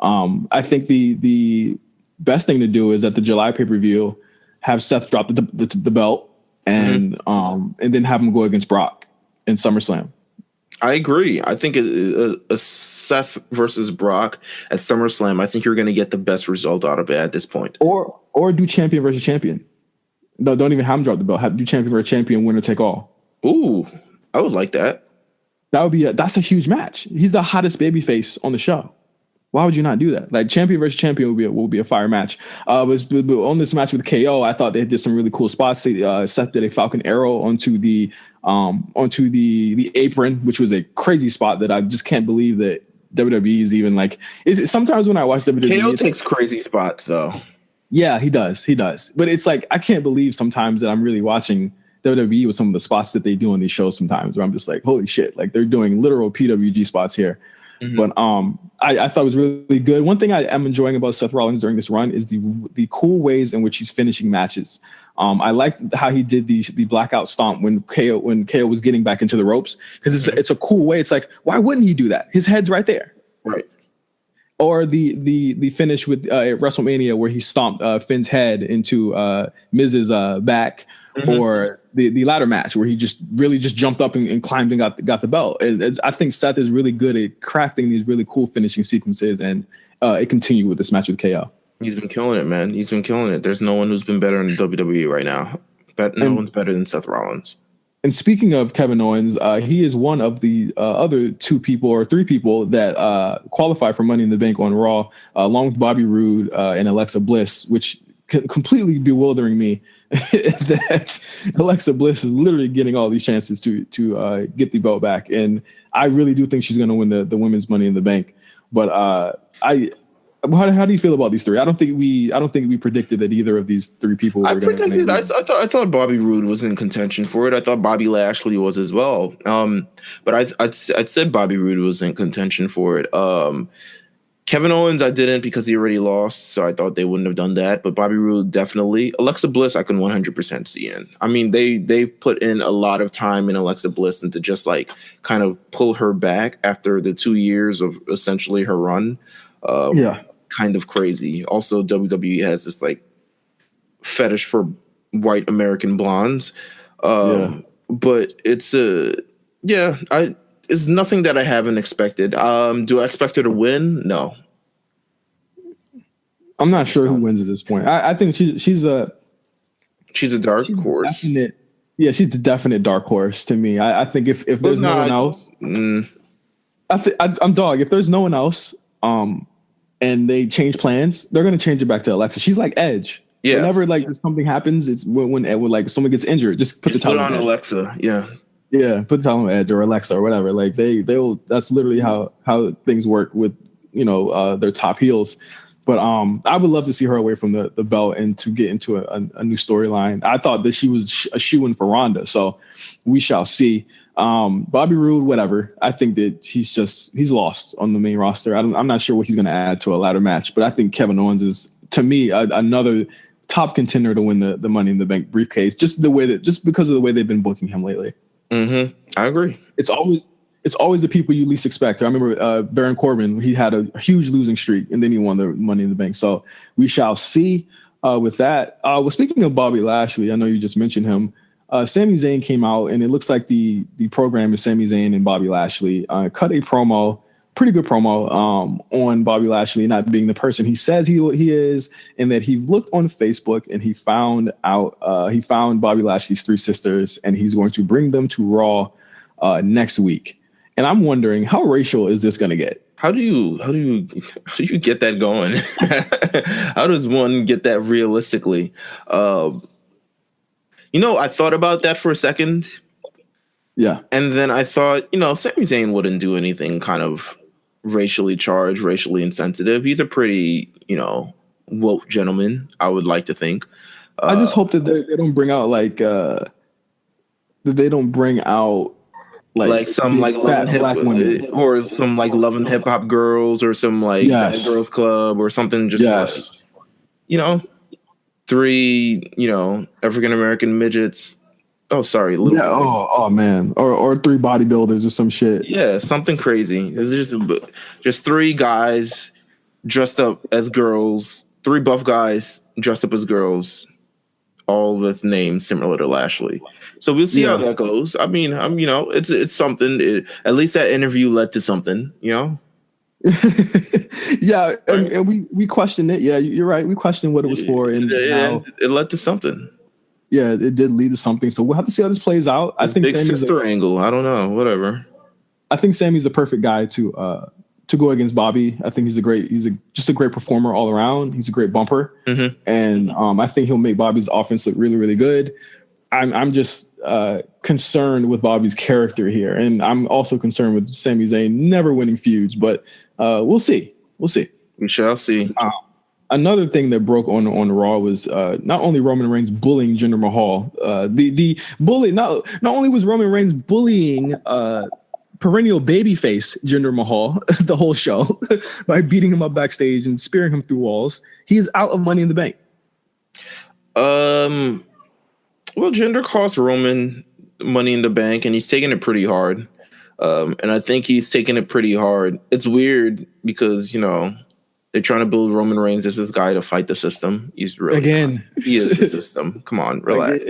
I think the best thing to do is at the July pay-per-view, have Seth drop the belt and then have him go against Brock in SummerSlam. I agree. I think a Seth versus Brock at SummerSlam, I think you're going to get the best result out of it at this point. Or do champion versus champion. No, don't even have him drop the belt. Do champion versus champion, winner take all. Ooh, I would like that. That's a huge match. He's the hottest babyface on the show. Why would you not do that? Like, champion versus champion will be a fire match. But on this match with KO, I thought they did some really cool spots. Seth did a Falcon Arrow onto the apron, which was a crazy spot that I just can't believe that WWE is even like. Sometimes when I watch WWE, KO takes crazy spots though. Yeah, he does. But it's like, I can't believe sometimes that I'm really watching WWE with some of the spots that they do on these shows sometimes, where I'm just like, holy shit, like they're doing literal PWG spots here. Mm-hmm. But I thought it was really good. One thing I am enjoying about Seth Rollins during this run is the cool ways in which he's finishing matches. I like how he did the blackout stomp when KO was getting back into the ropes, because it's a cool way. It's like, why wouldn't he do that? His head's right there. Right. Or the finish with WrestleMania where he stomped Finn's head into Miz's back, or the ladder match where he just jumped up and climbed and got the belt. I think Seth is really good at crafting these really cool finishing sequences, and it continued with this match with KO. He's been killing it, man. He's been killing it. There's no one who's been better in WWE right now. No one's better than Seth Rollins. And speaking of Kevin Owens, he is one of the other 2 people or 3 people that qualify for Money in the Bank on Raw, along with Bobby Roode and Alexa Bliss, which completely bewildering me that Alexa Bliss is literally getting all these chances to get the belt back. And I really do think she's going to win the women's Money in the Bank. But how do you feel about these 3? I don't think we predicted that either of these 3 people were going to win. I thought Bobby Roode was in contention for it. I thought Bobby Lashley was as well. But I'd said Bobby Roode was in contention for it. Kevin Owens, I didn't, because he already lost, so I thought they wouldn't have done that. But Bobby Roode, definitely. Alexa Bliss, I can 100% see in. I mean, they put in a lot of time in Alexa Bliss, and to just like kind of pull her back after the 2 years of essentially her run. kind of crazy. Also, WWE has this like fetish for white American blondes. But it's it's nothing that I haven't expected. Do I expect her to win? No. I'm not sure who wins at this point. I think she's a dark horse. She's the definite dark horse to me. I think if there's no one else, I'm dog. If there's no one else, and they change plans, they're gonna change it back to Alexa. She's like Edge. Yeah. Whenever like something happens, it's when like someone gets injured, just put the title on Alexa. Yeah. Yeah, put the title on Edge or Alexa or whatever. Like they'll. That's literally how things work with their top heels. But I would love to see her away from the belt and to get into a new storyline. I thought that she was a shoo-in for Ronda, so we shall see. Bobby Roode, whatever. I think that he's lost on the main roster. I'm not sure what he's going to add to a ladder match, but I think Kevin Owens is, to me, another top contender to win the Money in the Bank briefcase. Just because of the way they've been booking him lately. Mm-hmm. I agree. It's always the people you least expect. I remember Baron Corbin, he had a huge losing streak and then he won the Money in the Bank. So we shall see with that. Well, speaking of Bobby Lashley, I know you just mentioned him. Sami Zayn came out and it looks like the program is Sami Zayn and Bobby Lashley cut a promo, pretty good promo on Bobby Lashley not being the person he says he is, and that he looked on Facebook and he found Bobby Lashley's 3 sisters and he's going to bring them to Raw next week. And I'm wondering, how racial is this going to get? How do you get that going? How does one get that realistically? I thought about that for a second. Yeah. And then I thought, Sami Zayn wouldn't do anything kind of racially charged, racially insensitive. He's a pretty, woke gentleman, I would like to think. I just hope that they don't bring out like some like Love and black women, or some like Love and Hip Hop girls, or some like Bad Girls Club, or something. Just like, 3 African American midgets. Oh, sorry, little. Yeah. Oh man, or 3 bodybuilders or some shit. Yeah, something crazy. It's just 3 guys dressed up as girls. 3 buff guys dressed up as girls, all with names similar to Lashley. So we'll see how that goes. I mean, it's something. At least that interview led to something, Yeah, and we questioned it. Yeah, you're right. We questioned what it was for, and it led to something. Yeah, it did lead to something. So we'll have to see how this plays out. I think big sister angle. I don't know. Whatever. I think Sammy's the perfect guy to go against Bobby. I think he's just a great performer all around. He's a great bumper, and I think he'll make Bobby's offense look really, really good. I'm just concerned with Bobby's character here, and I'm also concerned with Sami Zayn never winning feuds. But we'll see. We'll see. We shall see. Another thing that broke on Raw was not only Roman Reigns bullying Jinder Mahal. The bully not only was Roman Reigns bullying perennial babyface Jinder Mahal the whole show by beating him up backstage and spearing him through walls. He is out of Money in the Bank. Well, Jinder cost Roman Money in the Bank, and he's taking it pretty hard. And I think he's taking it pretty hard. It's weird because, they're trying to build Roman Reigns as this guy to fight the system. He's really he is the system. Come on, relax.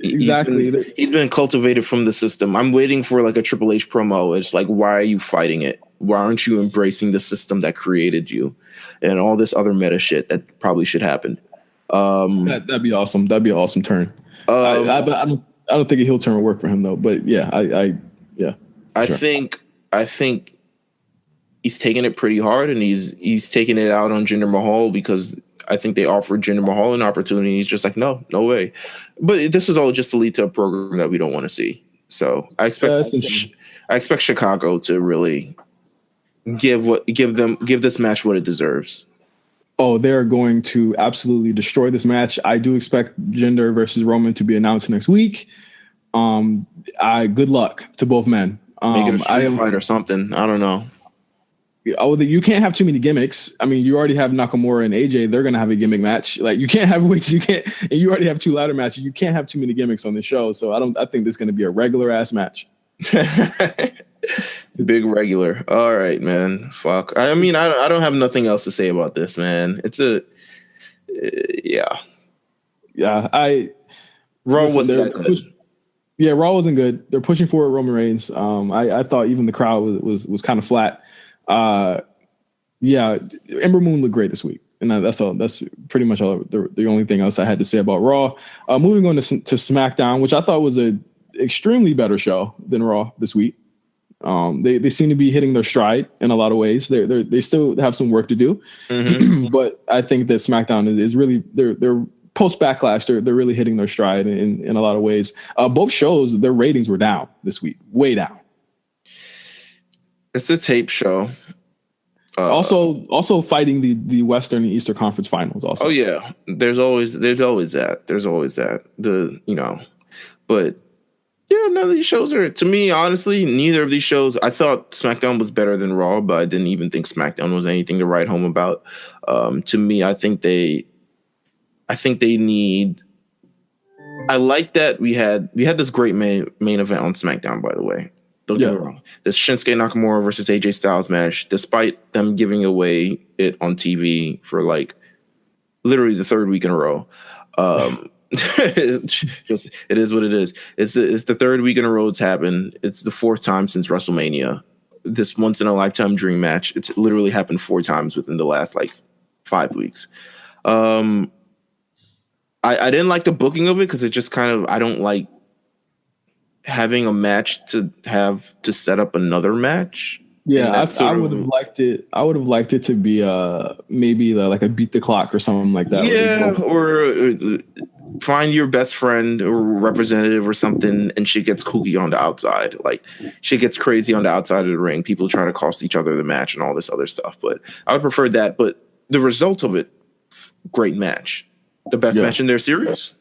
Exactly. He's been cultivated from the system. I'm waiting for like a Triple H promo. It's like, why are you fighting it? Why aren't you embracing the system that created you? And all this other meta shit that probably should happen. That'd be awesome. That'd be an awesome turn. I don't think a heel turn would work for him though. But yeah, I think he's taking it pretty hard, and he's taking it out on Jinder Mahal because I think they offered Jinder Mahal an opportunity. He's just like, no way. But this is all just to lead to a program that we don't want to see. So I expect Chicago to really give this match what it deserves. Oh, they're going to absolutely destroy this match. I do expect Jinder versus Roman to be announced next week. Good luck to both men. Make it a street fight or something. I don't know. You can't have too many gimmicks. I mean, you already have Nakamura and AJ. They're gonna have a gimmick match. Like, you can't have weights. And you already have 2 ladder matches. You can't have too many gimmicks on the show. So I think this is gonna be a regular ass match. Big regular. All right, man. Fuck. I mean, I don't have nothing else to say about this, man. It's yeah. Yeah, Raw listen, wasn't that good. Yeah, Raw wasn't good. They're pushing forward Roman Reigns. I thought even the crowd was kind of flat. Yeah, Ember Moon looked great this week, and that's all. That's pretty much all. The only thing else I had to say about Raw. Moving on to SmackDown, which I thought was a extremely better show than Raw this week. They seem to be hitting their stride in a lot of ways. They still have some work to do, but I think that SmackDown is really they're post Backlash. They're really hitting their stride in a lot of ways. Both shows, their ratings were down this week, way down. It's a tape show. Also fighting the Western and Eastern Conference Finals. Also, oh yeah, there's always that. But yeah, none of these shows are, to me, honestly, neither of these shows. I thought SmackDown was better than Raw, but I didn't even think SmackDown was anything to write home about. To me, I think they need. I like that we had this great main event on SmackDown, by the way. Don't get me wrong. This Shinsuke Nakamura versus AJ Styles match, despite them giving away it on TV for like literally the third week in a row. It is what it is. It's the third week in a row it's happened. It's the fourth time since WrestleMania. This once in a lifetime dream match. It's literally happened 4 times within the last like 5 weeks. I didn't like the booking of it because it just kind of, I don't like having a match to have to set up another match. Yeah, I would have liked it. I would have liked it to be maybe like a beat the clock or something like that. Yeah, or find your best friend or representative or something, and she gets kooky on the outside. Like she gets crazy on the outside of the ring. People trying to cost each other the match and all this other stuff. But I would prefer that. But the result of it, great match, the best match in their series.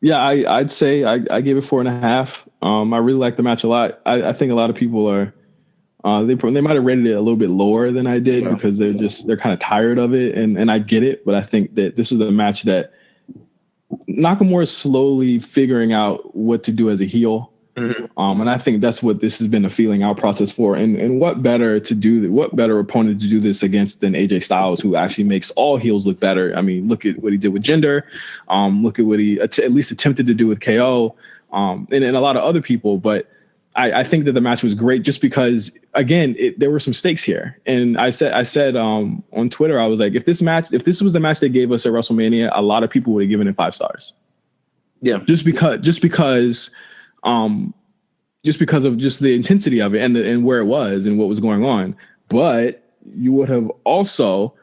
Yeah, I'd say I gave it 4.5. I really like the match a lot. I think a lot of people are they might have rated it a little bit lower than I did because they're kind of tired of it, and I get it. But I think that this is a match that Nakamura is slowly figuring out what to do as a heel. And I think that's what this has been a feeling out process for. And what better opponent to do this against than AJ Styles, who actually makes all heels look better. I mean, look at what he did with Jinder. Look at what he at least attempted to do with KO, and a lot of other people. But I think that the match was great just because, again, there were some stakes here. And I said on Twitter, I was like, if this was the match they gave us at WrestleMania, a lot of people would have given it 5 stars. Yeah, just because of just the intensity of it and where it was and what was going on. But you would have also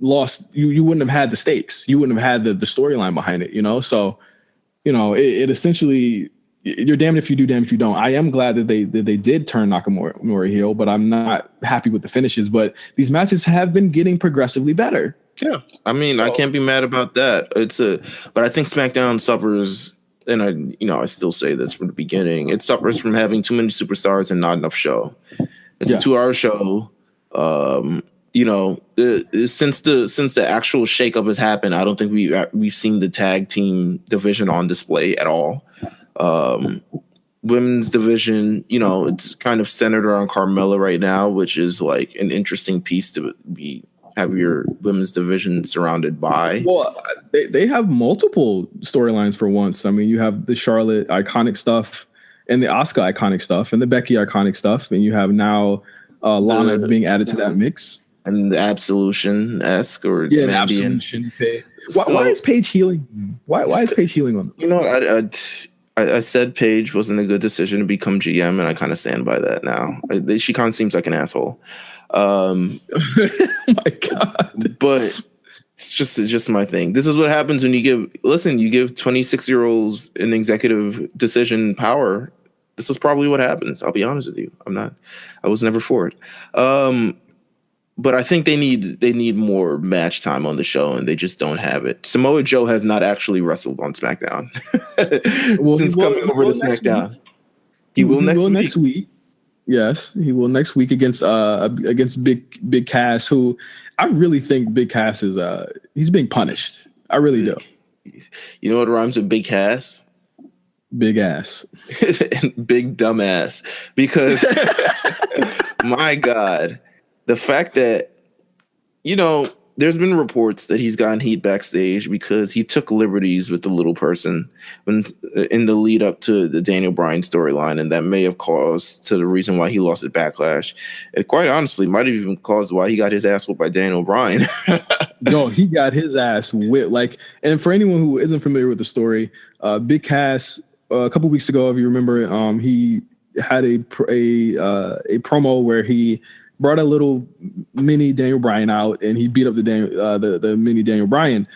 lost. You wouldn't have had the stakes. You wouldn't have had the storyline behind it. So it essentially. You're damned if you do, damned if you don't. I am glad that they did turn Nakamura heel, but I'm not happy with the finishes. But these matches have been getting progressively better. Yeah, I mean, I can't be mad about that. But I think SmackDown suffers, and I still say this from the beginning. It suffers from having too many superstars and not enough show. It's a 2-hour show. Since the actual shakeup has happened, I don't think we've seen the tag team division on display at all. Women's division, it's kind of centered around Carmella right now, which is like an interesting piece to have your women's division surrounded by. Well, they have multiple storylines for once. I mean, you have the Charlotte iconic stuff and the Asuka iconic stuff and the Becky iconic stuff, and you have now Lana being added to that mix. And the Absolution-esque or the Absolution. Why is Paige healing? Why is Paige healing on them? You know what? I said Paige wasn't a good decision to become GM, and I kind of stand by that now. She kind of seems like an asshole. Oh my God. But it's just my thing. This is what happens when you give 26-year-olds an executive decision power. This is probably what happens. I'll be honest with you. I was never for it. But I think they need more match time on the show, and they just don't have it. Samoa Joe has not actually wrestled on SmackDown since coming over to SmackDown. He will next week. Yes, he will next week against Big Cass, who I really think Big Cass is he's being punished. I really do. You know what rhymes with Big Cass? Big ass. And big dumbass. Because, my God, the fact that, there's been reports that he's gotten heat backstage because he took liberties with the little person in the lead up to the Daniel Bryan storyline, and that may have caused to the reason why he lost at Backlash. It quite honestly might have even caused why he got his ass whooped by Daniel Bryan. No, he got his ass whipped. And for anyone who isn't familiar with the story, Big Cass a couple weeks ago, if you remember, he had a promo where he brought a little mini Daniel Bryan out, and he beat up the mini Daniel Bryan.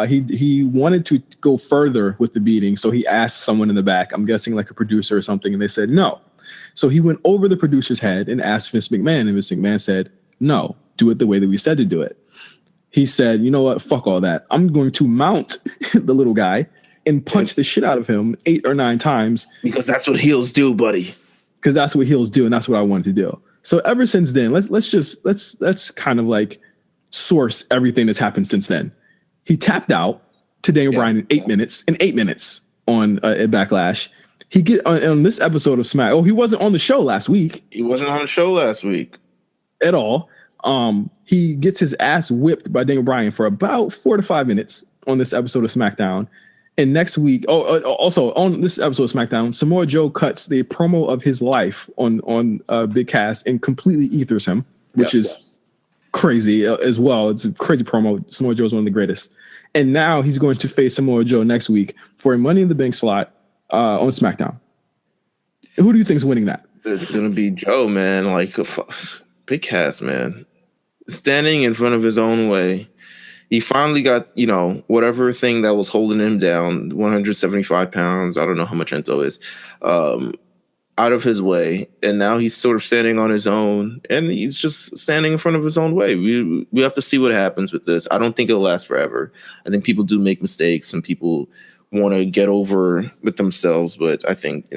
He wanted to go further with the beating, so he asked someone in the back, I'm guessing like a producer or something, and they said no. So he went over the producer's head and asked Vince McMahon, and Vince McMahon said, no, do it the way that we said to do it. He said, you know what, fuck all that. I'm going to mount the little guy and punch the shit out of him 8 or 9 times. Because that's what heels do, buddy. Because that's what heels do, and that's what I wanted to do. So ever since then, let's kind of like source everything that's happened since then. He tapped out to Daniel Bryan in 8 minutes. On at Backlash. He get on this episode of Smack. Oh, he wasn't on the show last week. He wasn't on the show last week at all. He gets his ass whipped by Daniel Bryan for about 4 to 5 minutes on this episode of SmackDown. And next week, also on this episode of SmackDown, Samoa Joe cuts the promo of his life on Big Cass and completely ethers him, which is crazy as well. It's a crazy promo. Samoa Joe is one of the greatest. And now he's going to face Samoa Joe next week for a Money in the Bank slot on SmackDown. Who do you think is winning that? It's going to be Joe, man. Like, Big Cass, man. Standing in front of his own way. He finally got, whatever thing that was holding him down, 175 pounds, I don't know how much Ento is, out of his way. And now he's sort of standing on his own, and he's just standing in front of his own way. We have to see what happens with this. I don't think it'll last forever. I think people do make mistakes, and people want to get over with themselves. But I think,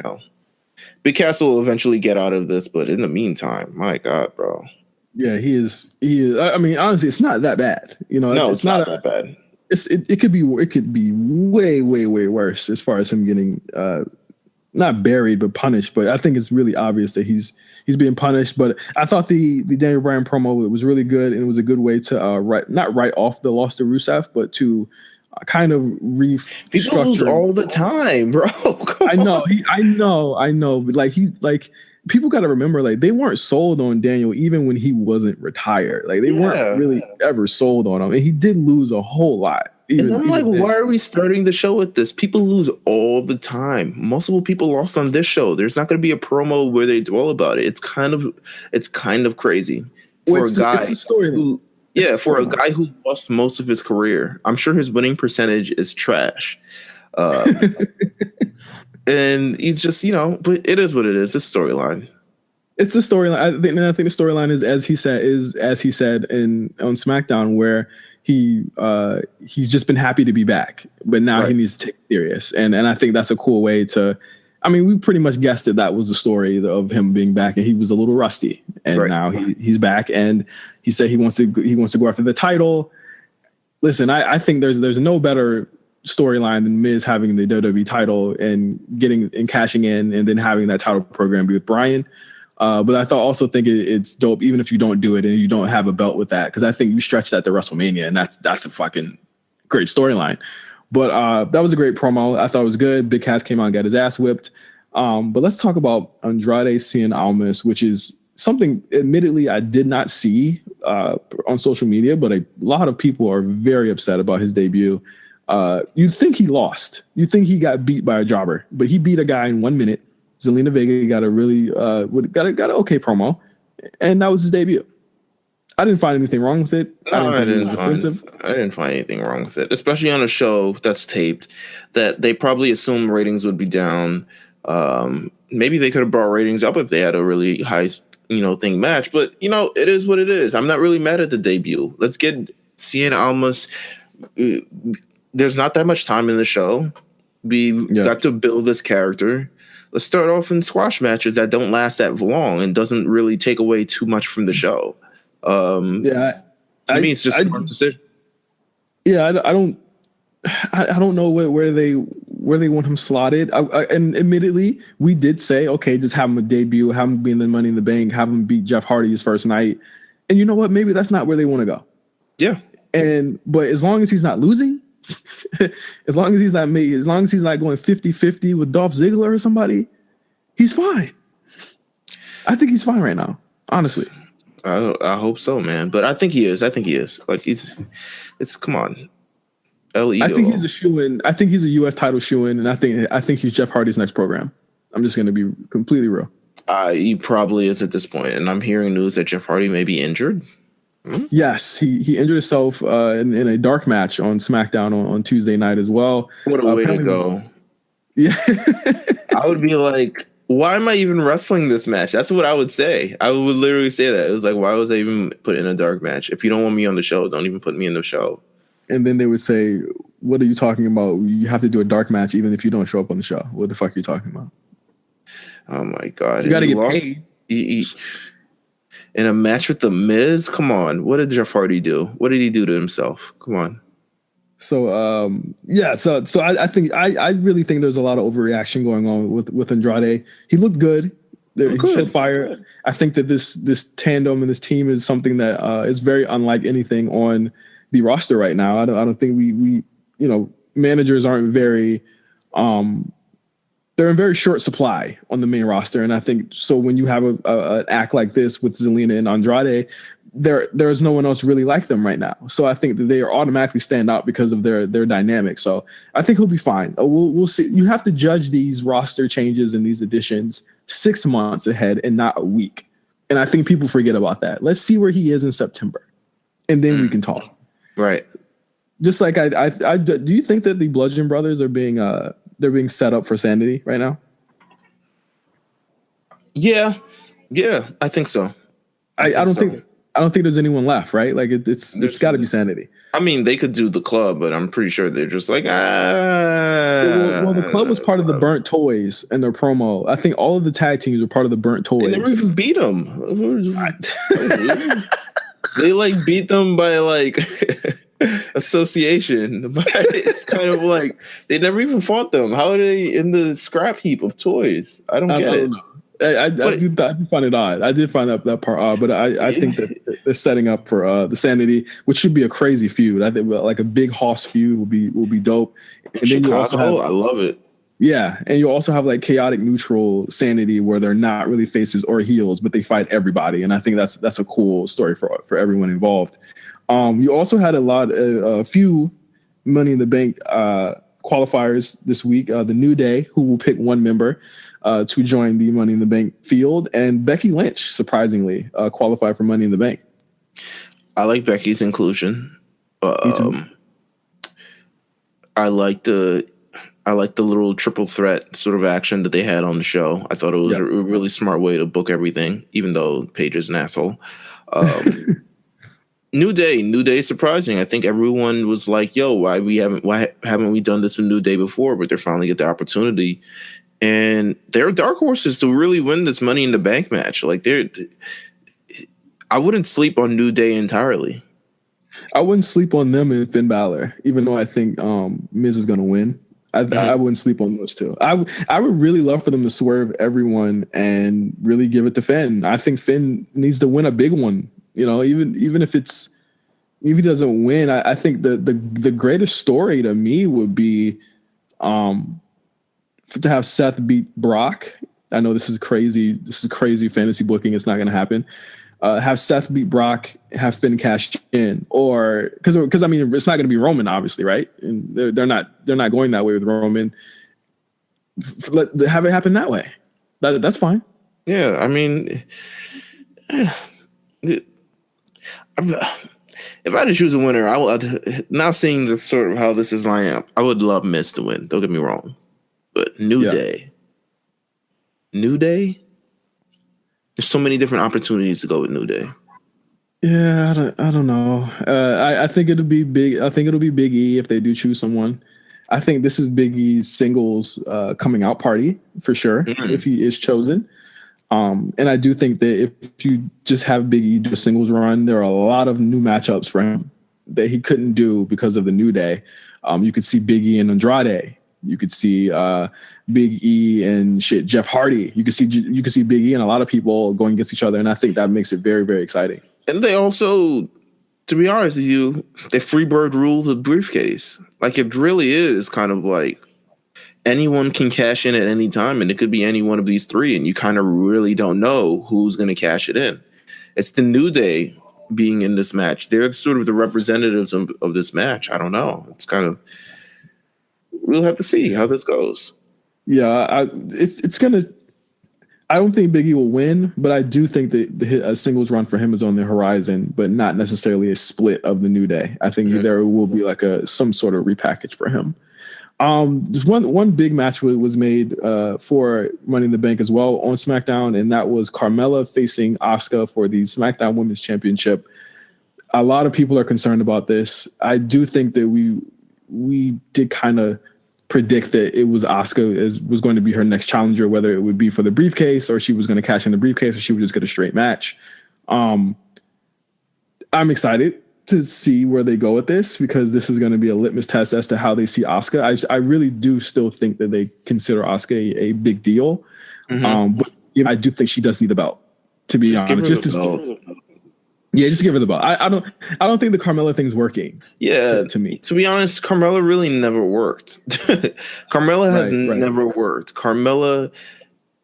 Big Cass will eventually get out of this. But in the meantime, my God, bro. Yeah, he is. I mean, honestly, it's not that bad. No, it's not that bad. It could be way, way, way worse as far as him getting not buried but punished. But I think it's really obvious that he's being punished. But I thought the Daniel Bryan promo was really good, and it was a good way to not write off the loss to Rusev, but to kind of restructure. People lose all the time, bro. I know. But people got to remember, they weren't sold on Daniel even when he wasn't retired. They weren't really ever sold on him, and he did lose a whole lot. And I'm like, why are we starting the show with this? People lose all the time. Multiple people lost on this show. There's not going to be a promo where they dwell about it. It's kind of crazy for a guy who lost most of his career. I'm sure his winning percentage is trash. And he's just, but it is what it is. It's storyline. It's the storyline. I think the storyline is as he said on SmackDown, where he's just been happy to be back, but now he needs to take it serious. And I think that's a cool way to. I mean, we pretty much guessed that was the story of him being back, and he was a little rusty, and now he's back, and he said he wants to go after the title. Listen, I think there's no better storyline than Miz having the WWE title and cashing in, and then having that title program be with Bryan. But I also think it's dope, even if you don't do it and you don't have a belt with that, because I think you stretch that to WrestleMania, and that's a fucking great storyline. But that was a great promo. I thought it was good. Big Cass came out and got his ass whipped. But let's talk about Andrade Cien Almas, which is something, admittedly, I did not see on social media, but a lot of people are very upset about his debut. You'd think he lost. You'd think he got beat by a jobber, but he beat a guy in 1 minute. Zelina Vega got a really got an okay promo, and that was his debut. I didn't find anything wrong with it. I didn't find anything wrong with it, especially on a show that's taped that they probably assumed ratings would be down. Maybe they could have brought ratings up if they had a really high, thing match, but it is what it is. I'm not really mad at the debut. Let's get Cien Almas. There's not that much time in the show. We got to build this character. Let's start off in squash matches that don't last that long and doesn't really take away too much from the show. To me, it's just a smart decision. Yeah, I don't know where they want him slotted. And admittedly, we did say, okay, just have him a debut, have him be in the Money in the Bank, have him beat Jeff Hardy his first night. And you know what? Maybe that's not where they want to go. Yeah. But as long as he's not losing, as long as he's not going 50-50 with Dolph Ziggler or somebody, he's fine. I think he's fine right now, honestly. I hope so, man. But I think he is. Like come on. I think he's a shoo-in. I think he's a U.S. title shoo-in, and I think he's Jeff Hardy's next program. I'm just going to be completely real. He probably is at this point, and I'm hearing news that Jeff Hardy may be injured. Yes, he injured himself in a dark match on SmackDown on Tuesday night as well. What a way to go! Yeah, I would be like, why am I even wrestling this match? That's what I would say. I would literally say that. It was like, why was I even put in a dark match? If you don't want me on the show, don't even put me in the show. And then they would say, what are you talking about? You have to do a dark match even if you don't show up on the show. What the fuck are you talking about? Oh, my God. You got to get paid. In a match with The Miz? Come on. What did Jeff Hardy do? What did he do to himself? Come on. So, I think I really think there's a lot of overreaction going on with Andrade. He looked good. He showed fire. I think that this tandem and this team is something that is very unlike anything on the roster right now. I don't think we managers aren't very they're in very short supply on the main roster, and I think so when you have an act like this with Zelina and Andrade, there's no one else really like them right now. So I think that they are automatically stand out because of their dynamic. So I think he'll be fine. We'll see. You have to judge these roster changes and these additions 6 months ahead and not a week. And I think people forget about that. Let's see where he is in September, and then we can talk. Right. Just like I do you think that the Bludgeon Brothers are being they're being set up for sanity right now? Yeah, I think so. I don't think there's anyone left, right? Like it's got to be sanity. I mean, they could do the club, but I'm pretty sure they're just like Well, the club was part of the Burnt Toys and their promo. I think all of the tag teams were part of the Burnt Toys. They never even beat them. They like beat them by like association, but it's kind of like they never even fought them. How are they in the scrap heap of toys? I don't get it. I do find it odd. I did find that part odd, but I think that they're setting up for the sanity, which should be a crazy feud. I think like a big Hoss feud will be dope. And then you also have, I love it. Yeah, and you also have like chaotic neutral sanity where they're not really faces or heels, but they fight everybody, and I think that's a cool story for everyone involved. You also had a few Money in the Bank qualifiers this week. The New Day, who will pick one member to join the Money in the Bank field, and Becky Lynch, surprisingly, qualified for Money in the Bank. I like Becky's inclusion. Me too. I like the little triple threat sort of action that they had on the show. I thought it was a really smart way to book everything, even though Paige is an asshole. New Day, surprising. I think everyone was like, "Yo, why haven't we done this with New Day before?" But they're finally get the opportunity, and they're dark horses to really win this Money in the Bank match. Like I wouldn't sleep on New Day entirely. I wouldn't sleep on them and Finn Balor, even though I think Miz is going to win. I wouldn't sleep on those two. I would really love for them to swerve everyone and really give it to Finn. I think Finn needs to win a big one. You know, even if he doesn't win, I think the greatest story to me would be to have Seth beat Brock. I know this is crazy. This is crazy fantasy booking. It's not going to happen. Have Seth beat Brock, have Finn cash in, or because I mean it's not going to be Roman, obviously, right? And they're not going that way with Roman. Have it happen that way. That's fine. Yeah, I mean, if I had to choose a winner, I would. Now seeing this sort of how this is lining up, I would love Miz to win. Don't get me wrong, but New Day. There's so many different opportunities to go with New Day. Yeah, I don't know. I think it'll be big. I think it'll be Big E if they do choose someone. I think this is Big E's singles coming out party for sure if he is chosen. And I do think that if you just have Big E do a singles run, there are a lot of new matchups for him that he couldn't do because of the New Day. You could see Big E and Andrade You could see Big E and shit, Jeff Hardy. You could see Big E and a lot of people going against each other, and I think that makes it very, very exciting. And they also, to be honest with you, they freebird rule the briefcase. Like, it really is kind of like anyone can cash in at any time, and it could be any one of these three, and you kind of really don't know who's going to cash it in. It's the New Day being in this match. They're sort of the representatives of this match. I don't know. It's kind of, we'll have to see how this goes. Yeah, it's gonna. I don't think Big E will win, but I do think that a singles run for him is on the horizon, but not necessarily a split of the New Day. I think there will be like some sort of repackage for him. One big match was made for Money in the Bank as well on SmackDown, and that was Carmella facing Asuka for the SmackDown Women's Championship. A lot of people are concerned about this. I do think that we did kind of predict that it was Asuka was going to be her next challenger, whether it would be for the briefcase or she was going to cash in the briefcase or she would just get a straight match. I'm excited to see where they go with this because this is going to be a litmus test as to how they see Asuka. I really do still think that they consider Asuka a big deal. But I do think she does need the belt, to be honest. Just give her the belt. I don't think the Carmella thing's working. Yeah, to me. To be honest, Carmella really never worked. Carmella has never worked. Carmella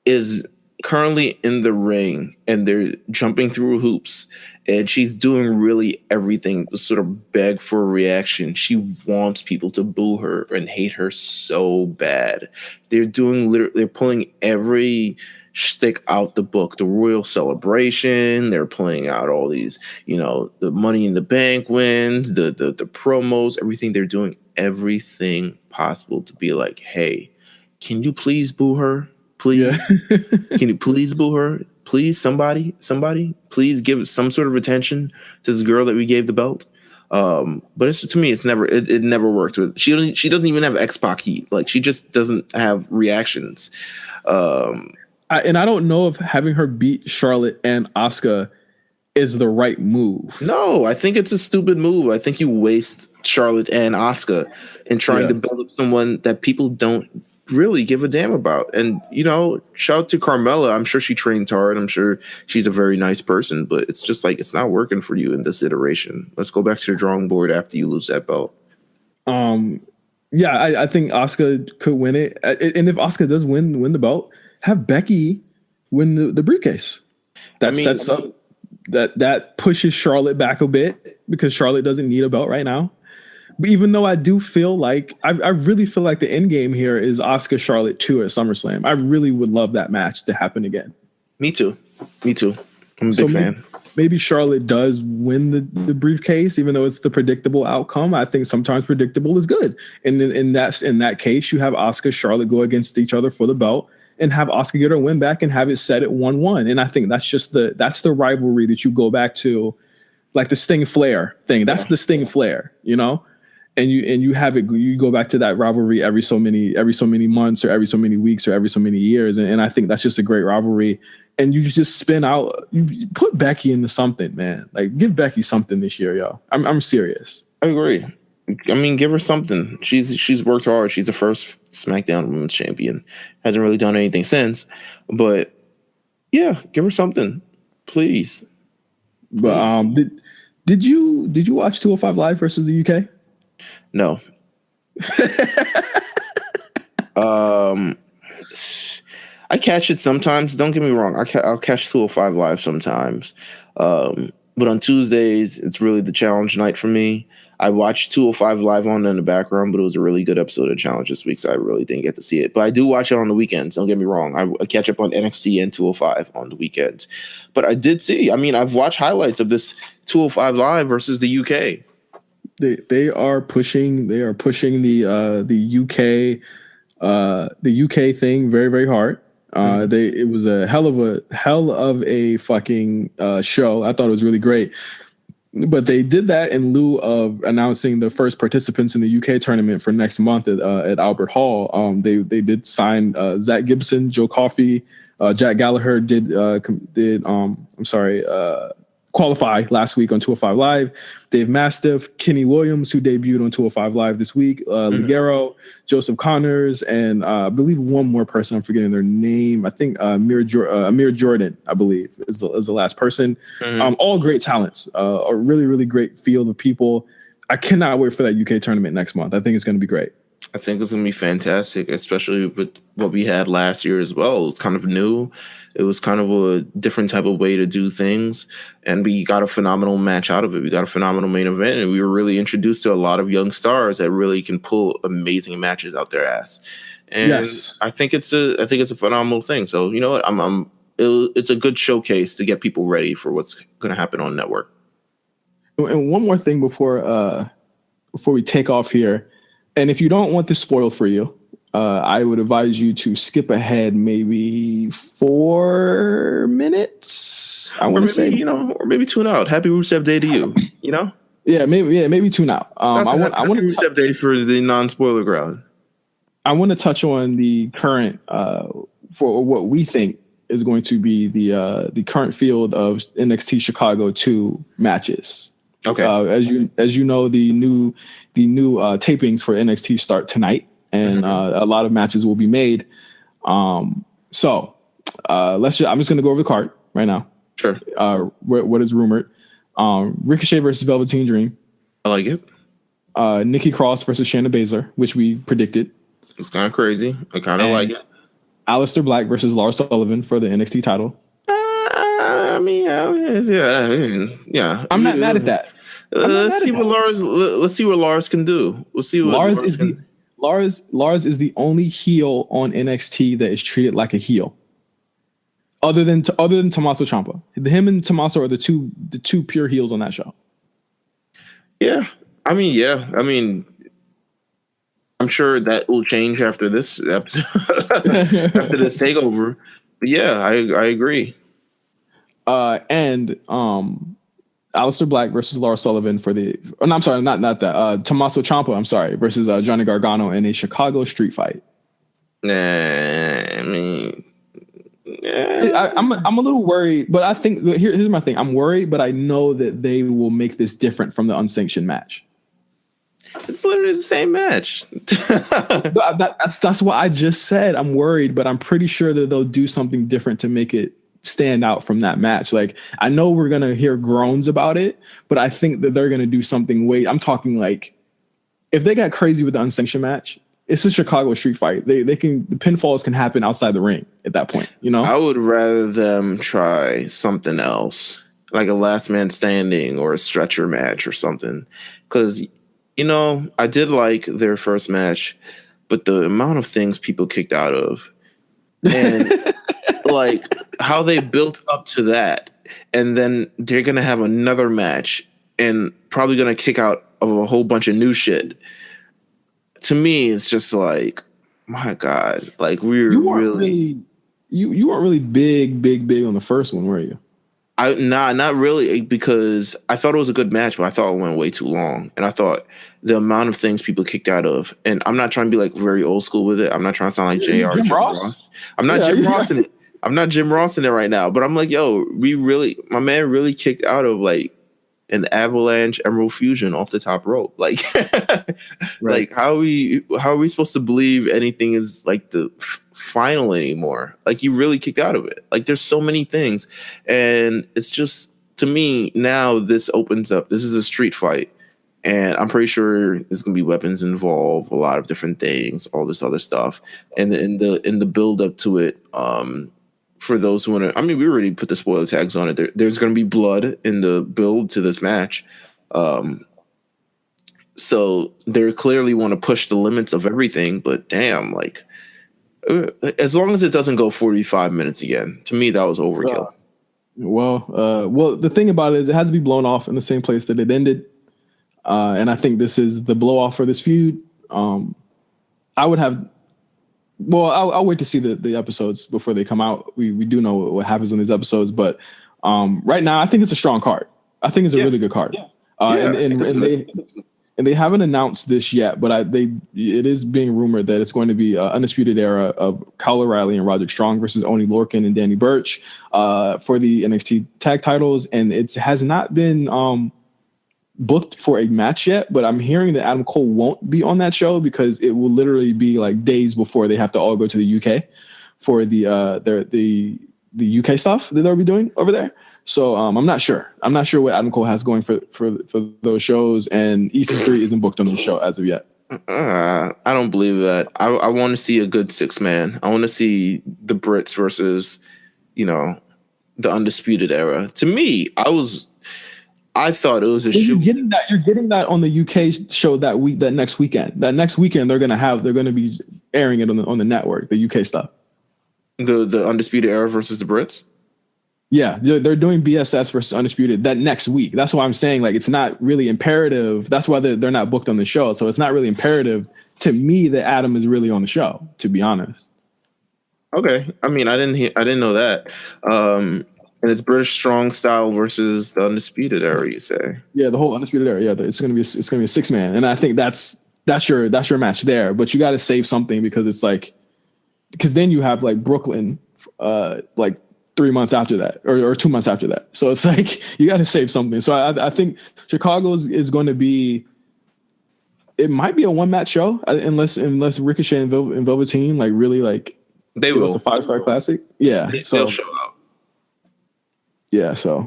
is currently in the ring and they're jumping through hoops. And she's doing really everything to sort of beg for a reaction. She wants people to boo her and hate her so bad. They're pulling every stick out the book. The Royal Celebration. They're pulling out all these, the Money in the Bank wins, the promos, everything. They're doing everything possible to be like, hey, can you please boo her? Please, can you please boo her? Please, somebody, please give some sort of attention to this girl that we gave the belt. But to me, it never worked with. She doesn't even have X-Pac heat. Like, she just doesn't have reactions. And I don't know if having her beat Charlotte and Asuka is the right move. No, I think it's a stupid move. I think you waste Charlotte and Asuka in trying to build up someone that people don't really give a damn about. And shout out to Carmella. I'm sure she trains hard. I'm sure she's a very nice person, but it's just like, it's not working for you in this iteration. Let's go back to the drawing board after you lose that belt. I think Asuka could win it. And if Asuka does win the belt, have Becky win the briefcase. Sets up that pushes Charlotte back a bit because Charlotte doesn't need a belt right now. But even though I do feel like I really feel like the end game here is Asuka Charlotte 2 at SummerSlam. I really would love that match to happen again. Me too. I'm a big fan. Maybe Charlotte does win the briefcase, even though it's the predictable outcome. I think sometimes predictable is good. And in that case, you have Asuka Charlotte go against each other for the belt and have Asuka get her win back and have it set at 1-1. And I think that's the rivalry that you go back to, like the Sting Flair thing. That's the Sting Flair, And you have it. You go back to that rivalry every so many months or every so many weeks or every so many years, and I think that's just a great rivalry. And you just spin out. You put Becky into something, man. Like, give Becky something this year, yo. I'm serious. I agree. I mean, give her something. She's worked hard. She's the first SmackDown Women's Champion. Hasn't really done anything since, but yeah, give her something, please. But did you watch 205 Live versus the UK? No. I catch it sometimes. Don't get me wrong. I'll catch 205 Live sometimes. But on Tuesdays, it's really the challenge night for me. I watched 205 Live on in the background, but it was a really good episode of Challenge this week, so I really didn't get to see it. But I do watch it on the weekends. Don't get me wrong. I catch up on NXT and 205 on the weekends. But I did see. I mean, I've watched highlights of this 205 Live versus the UK. They are pushing the UK thing very, very hard. It was a hell of a fucking show. I thought it was really great. But they did that in lieu of announcing the first participants in the UK tournament for next month at Albert Hall. They did sign Zach Gibson, Joe Coffey, Jack Gallagher did qualify last week on 205 Live. Dave Mastiff, Kenny Williams, who debuted on 205 Live this week, Ligero, Joseph Connors, and I believe one more person. I'm forgetting their name. I think Amir Jordan, I believe, is the last person. All great talents. A really, really great field of people. I cannot wait for that UK tournament next month. I think it's going to be great. I think it's going to be fantastic, especially with what we had last year as well. It was kind of new. It was kind of a different type of way to do things, and we got a phenomenal match out of it. We got a phenomenal main event, and we were really introduced to a lot of young stars that really can pull amazing matches out their ass. And yes. I think it's a phenomenal thing. So you know what? It's a good showcase to get people ready for what's going to happen on network. And one more thing before we take off here, and if you don't want this spoiled for you, I would advise you to skip ahead maybe 4 minutes. I want to say, or maybe tune out. Happy Rusev Day to you. You know? Maybe tune out. I want Rusev Day for the non-spoiler crowd. I want to touch on the current for what we think is going to be the current field of NXT Chicago 2 matches. Okay. As you know, the new tapings for NXT start tonight, and a lot of matches will be made. I'm just going to go over the card right now. Sure. What is rumored? Ricochet versus Velveteen Dream. I like it. Nikki Cross versus Shayna Baszler, which we predicted. It's kind of crazy. I kind of like it. Aleister Black versus Lars Sullivan for the NXT title. Yeah. I'm not mad at that. Let's see what Lars can do. We'll see what Lars is the only heel on NXT that is treated like a heel. Other than Tommaso Ciampa. Him and Tommaso are the two pure heels on that show. Yeah. I mean, I'm sure that will change after this episode, after this takeover. But yeah, I agree. And Aleister Black versus Lars Sullivan for the. Oh, no, I'm sorry, not that. Tommaso Ciampa, I'm sorry, versus Johnny Gargano in a Chicago street fight. I'm a little worried, but I think here's my thing. I'm worried, but I know that they will make this different from the unsanctioned match. It's literally the same match. That's what I just said. I'm worried, but I'm pretty sure that they'll do something different to make it stand out from that match. Like, I know we're gonna hear groans about it, but I think that they're gonna do something. I'm talking like, if they got crazy with the unsanctioned match, it's a Chicago street fight. The pinfalls can happen outside the ring at that point. You know, I would rather them try something else, like a last man standing or a stretcher match or something, because I did like their first match, but the amount of things people kicked out of, and like how they built up to that, and then they're gonna have another match and probably gonna kick out of a whole bunch of new shit. To me, it's just like, my God, like you weren't really big on the first one, were you? Not really, because I thought it was a good match, but I thought it went way too long. And I thought the amount of things people kicked out of, and I'm not trying to be like very old school with it. I'm not trying to sound like Jim Ross. I'm not Jim Ross in it. I'm not Jim Ross in it right now, but I'm like, yo, my man really kicked out of like an Avalanche Emerald Fusion off the top rope. Like, like how are we supposed to believe anything is like the final anymore? Like, you really kicked out of it. Like, there's so many things, and it's just, to me now, this opens up. This is a street fight, and I'm pretty sure there's gonna be weapons involved, a lot of different things, all this other stuff, and in the build up to it. For those who want to, we already put the spoiler tags on it. There's going to be blood in the build to this match. So they clearly want to push the limits of everything, but damn, like, as long as it doesn't go 45 minutes again, to me, that was overkill. Well, the thing about it is it has to be blown off in the same place that it ended. And I think this is the blow off for this feud. I would have, I'll wait to see the episodes before they come out. We do know what happens in these episodes, but and right now I think it's a strong card. I think it's a really good card. And and they haven't announced this yet, but it is being rumored that it's going to be Undisputed Era of Kyle O'Reilly and Roderick Strong versus Oney Lorcan and Danny Burch for the NXT tag titles, and it has not been booked for a match yet, but I'm hearing that Adam Cole won't be on that show because it will literally be like days before they have to all go to the UK for the UK stuff that they'll be doing over there. So I'm not sure. I'm not sure what Adam Cole has going for those shows, and EC3 isn't booked on the show as of yet. I don't believe that. I want to see a good 6-man. I want to see the Brits versus, the Undisputed Era. To me, I thought it was a shoot. You're getting that on the UK show that next weekend. That next weekend they're gonna be airing it on the network, the UK stuff. The Undisputed Era versus the Brits. Yeah, they're doing BSS versus Undisputed that next week. That's why I'm saying like it's not really imperative. That's why they're not booked on the show. So it's not really imperative to me that Adam is really on the show, to be honest. Okay, I mean I didn't know that. And it's British Strong Style versus the Undisputed Era, you say? Yeah, the whole Undisputed Era. Yeah, it's gonna be a 6-man, and I think that's your match there. But you got to save something because then you have like Brooklyn, like 3 months after that, or 2 months after that. So it's like you got to save something. So I think Chicago is going to be. It might be a 1-match show unless Ricochet and Velveteen like really like they will. It's a 5-star classic. Yeah, they'll show out. Yeah, so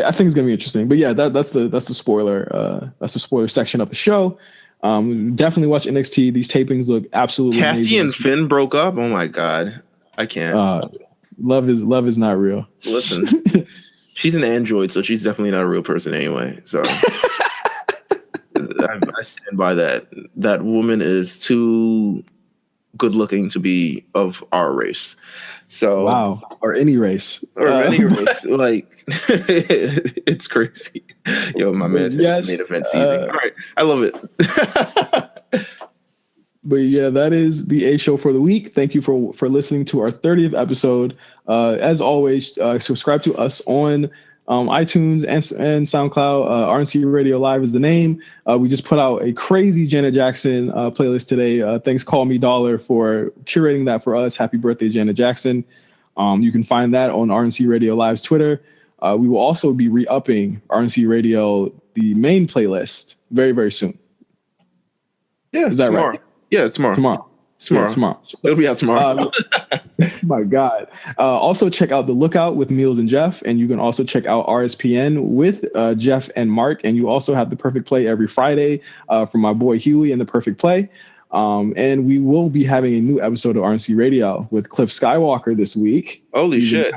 I think it's gonna be interesting. But yeah, that's the spoiler. That's the spoiler section of the show. Definitely watch NXT. These tapings look absolutely Kathy amazing. and Finn broke up. Oh my god, I can't. Love is not real. Listen, she's an android, so she's definitely not a real person anyway. So I stand by that. That woman is too good looking to be of our race. So wow, or any race, like it's crazy. Yo, my man said it's main event season. All right, I love it. But yeah, that is the A show for the week. Thank you for listening to our 30th episode. As always, subscribe to us on iTunes and SoundCloud. RNC Radio Live is the name. We just put out a crazy Janet Jackson playlist today. Thanks, Call Me Dollar, for curating that for us. Happy birthday, Janet Jackson. You can find that on RNC Radio Live's Twitter. We will also be re-upping RNC Radio, the main playlist, very, very soon. Yeah, is that tomorrow. Right? Yeah, it's tomorrow. Tomorrow. Yeah, tomorrow. It'll be out tomorrow. My God. Also check out The Lookout with Meelz and Jeff. And you can also check out RSPN with Jeff and Mark. And you also have The Perfect Play every Friday from my boy Huey and The Perfect Play. And we will be having a new episode of RNC Radio with Cliff Skywalker this week. Holy shit.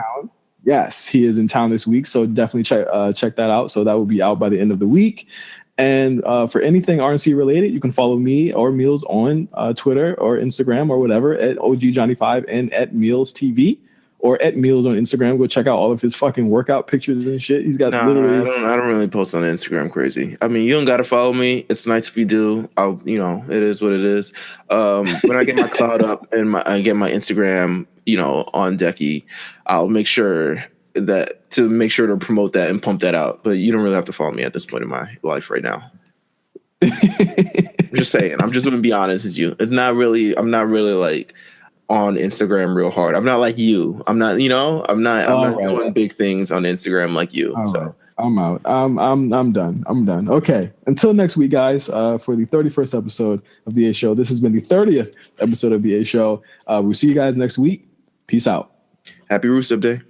Yes, he is in town this week. So definitely check that out. So that will be out by the end of the week. And for anything RNC related, you can follow me or Meelz on Twitter or Instagram or whatever at OGJohnny5 and at Meelz TV or at Meelz on Instagram. Go check out all of his fucking workout pictures and shit. He's got literally. I don't really post on Instagram crazy. I mean, you don't got to follow me. It's nice if you do. It is what it is. When I get my cloud up and I get my Instagram, on decky, I'll make sure to promote that and pump that out. But you don't really have to follow me at this point in my life right now. I'm just saying. I'm just going to be honest with you. I'm not really like on Instagram real hard. I'm not like you. I'm not doing big things on Instagram like you. Right. I'm out. I'm done. Okay. Until next week, guys, for the 31st episode of the A Show. This has been the 30th episode of the A Show. We'll see you guys next week. Peace out. Happy Rusev Day.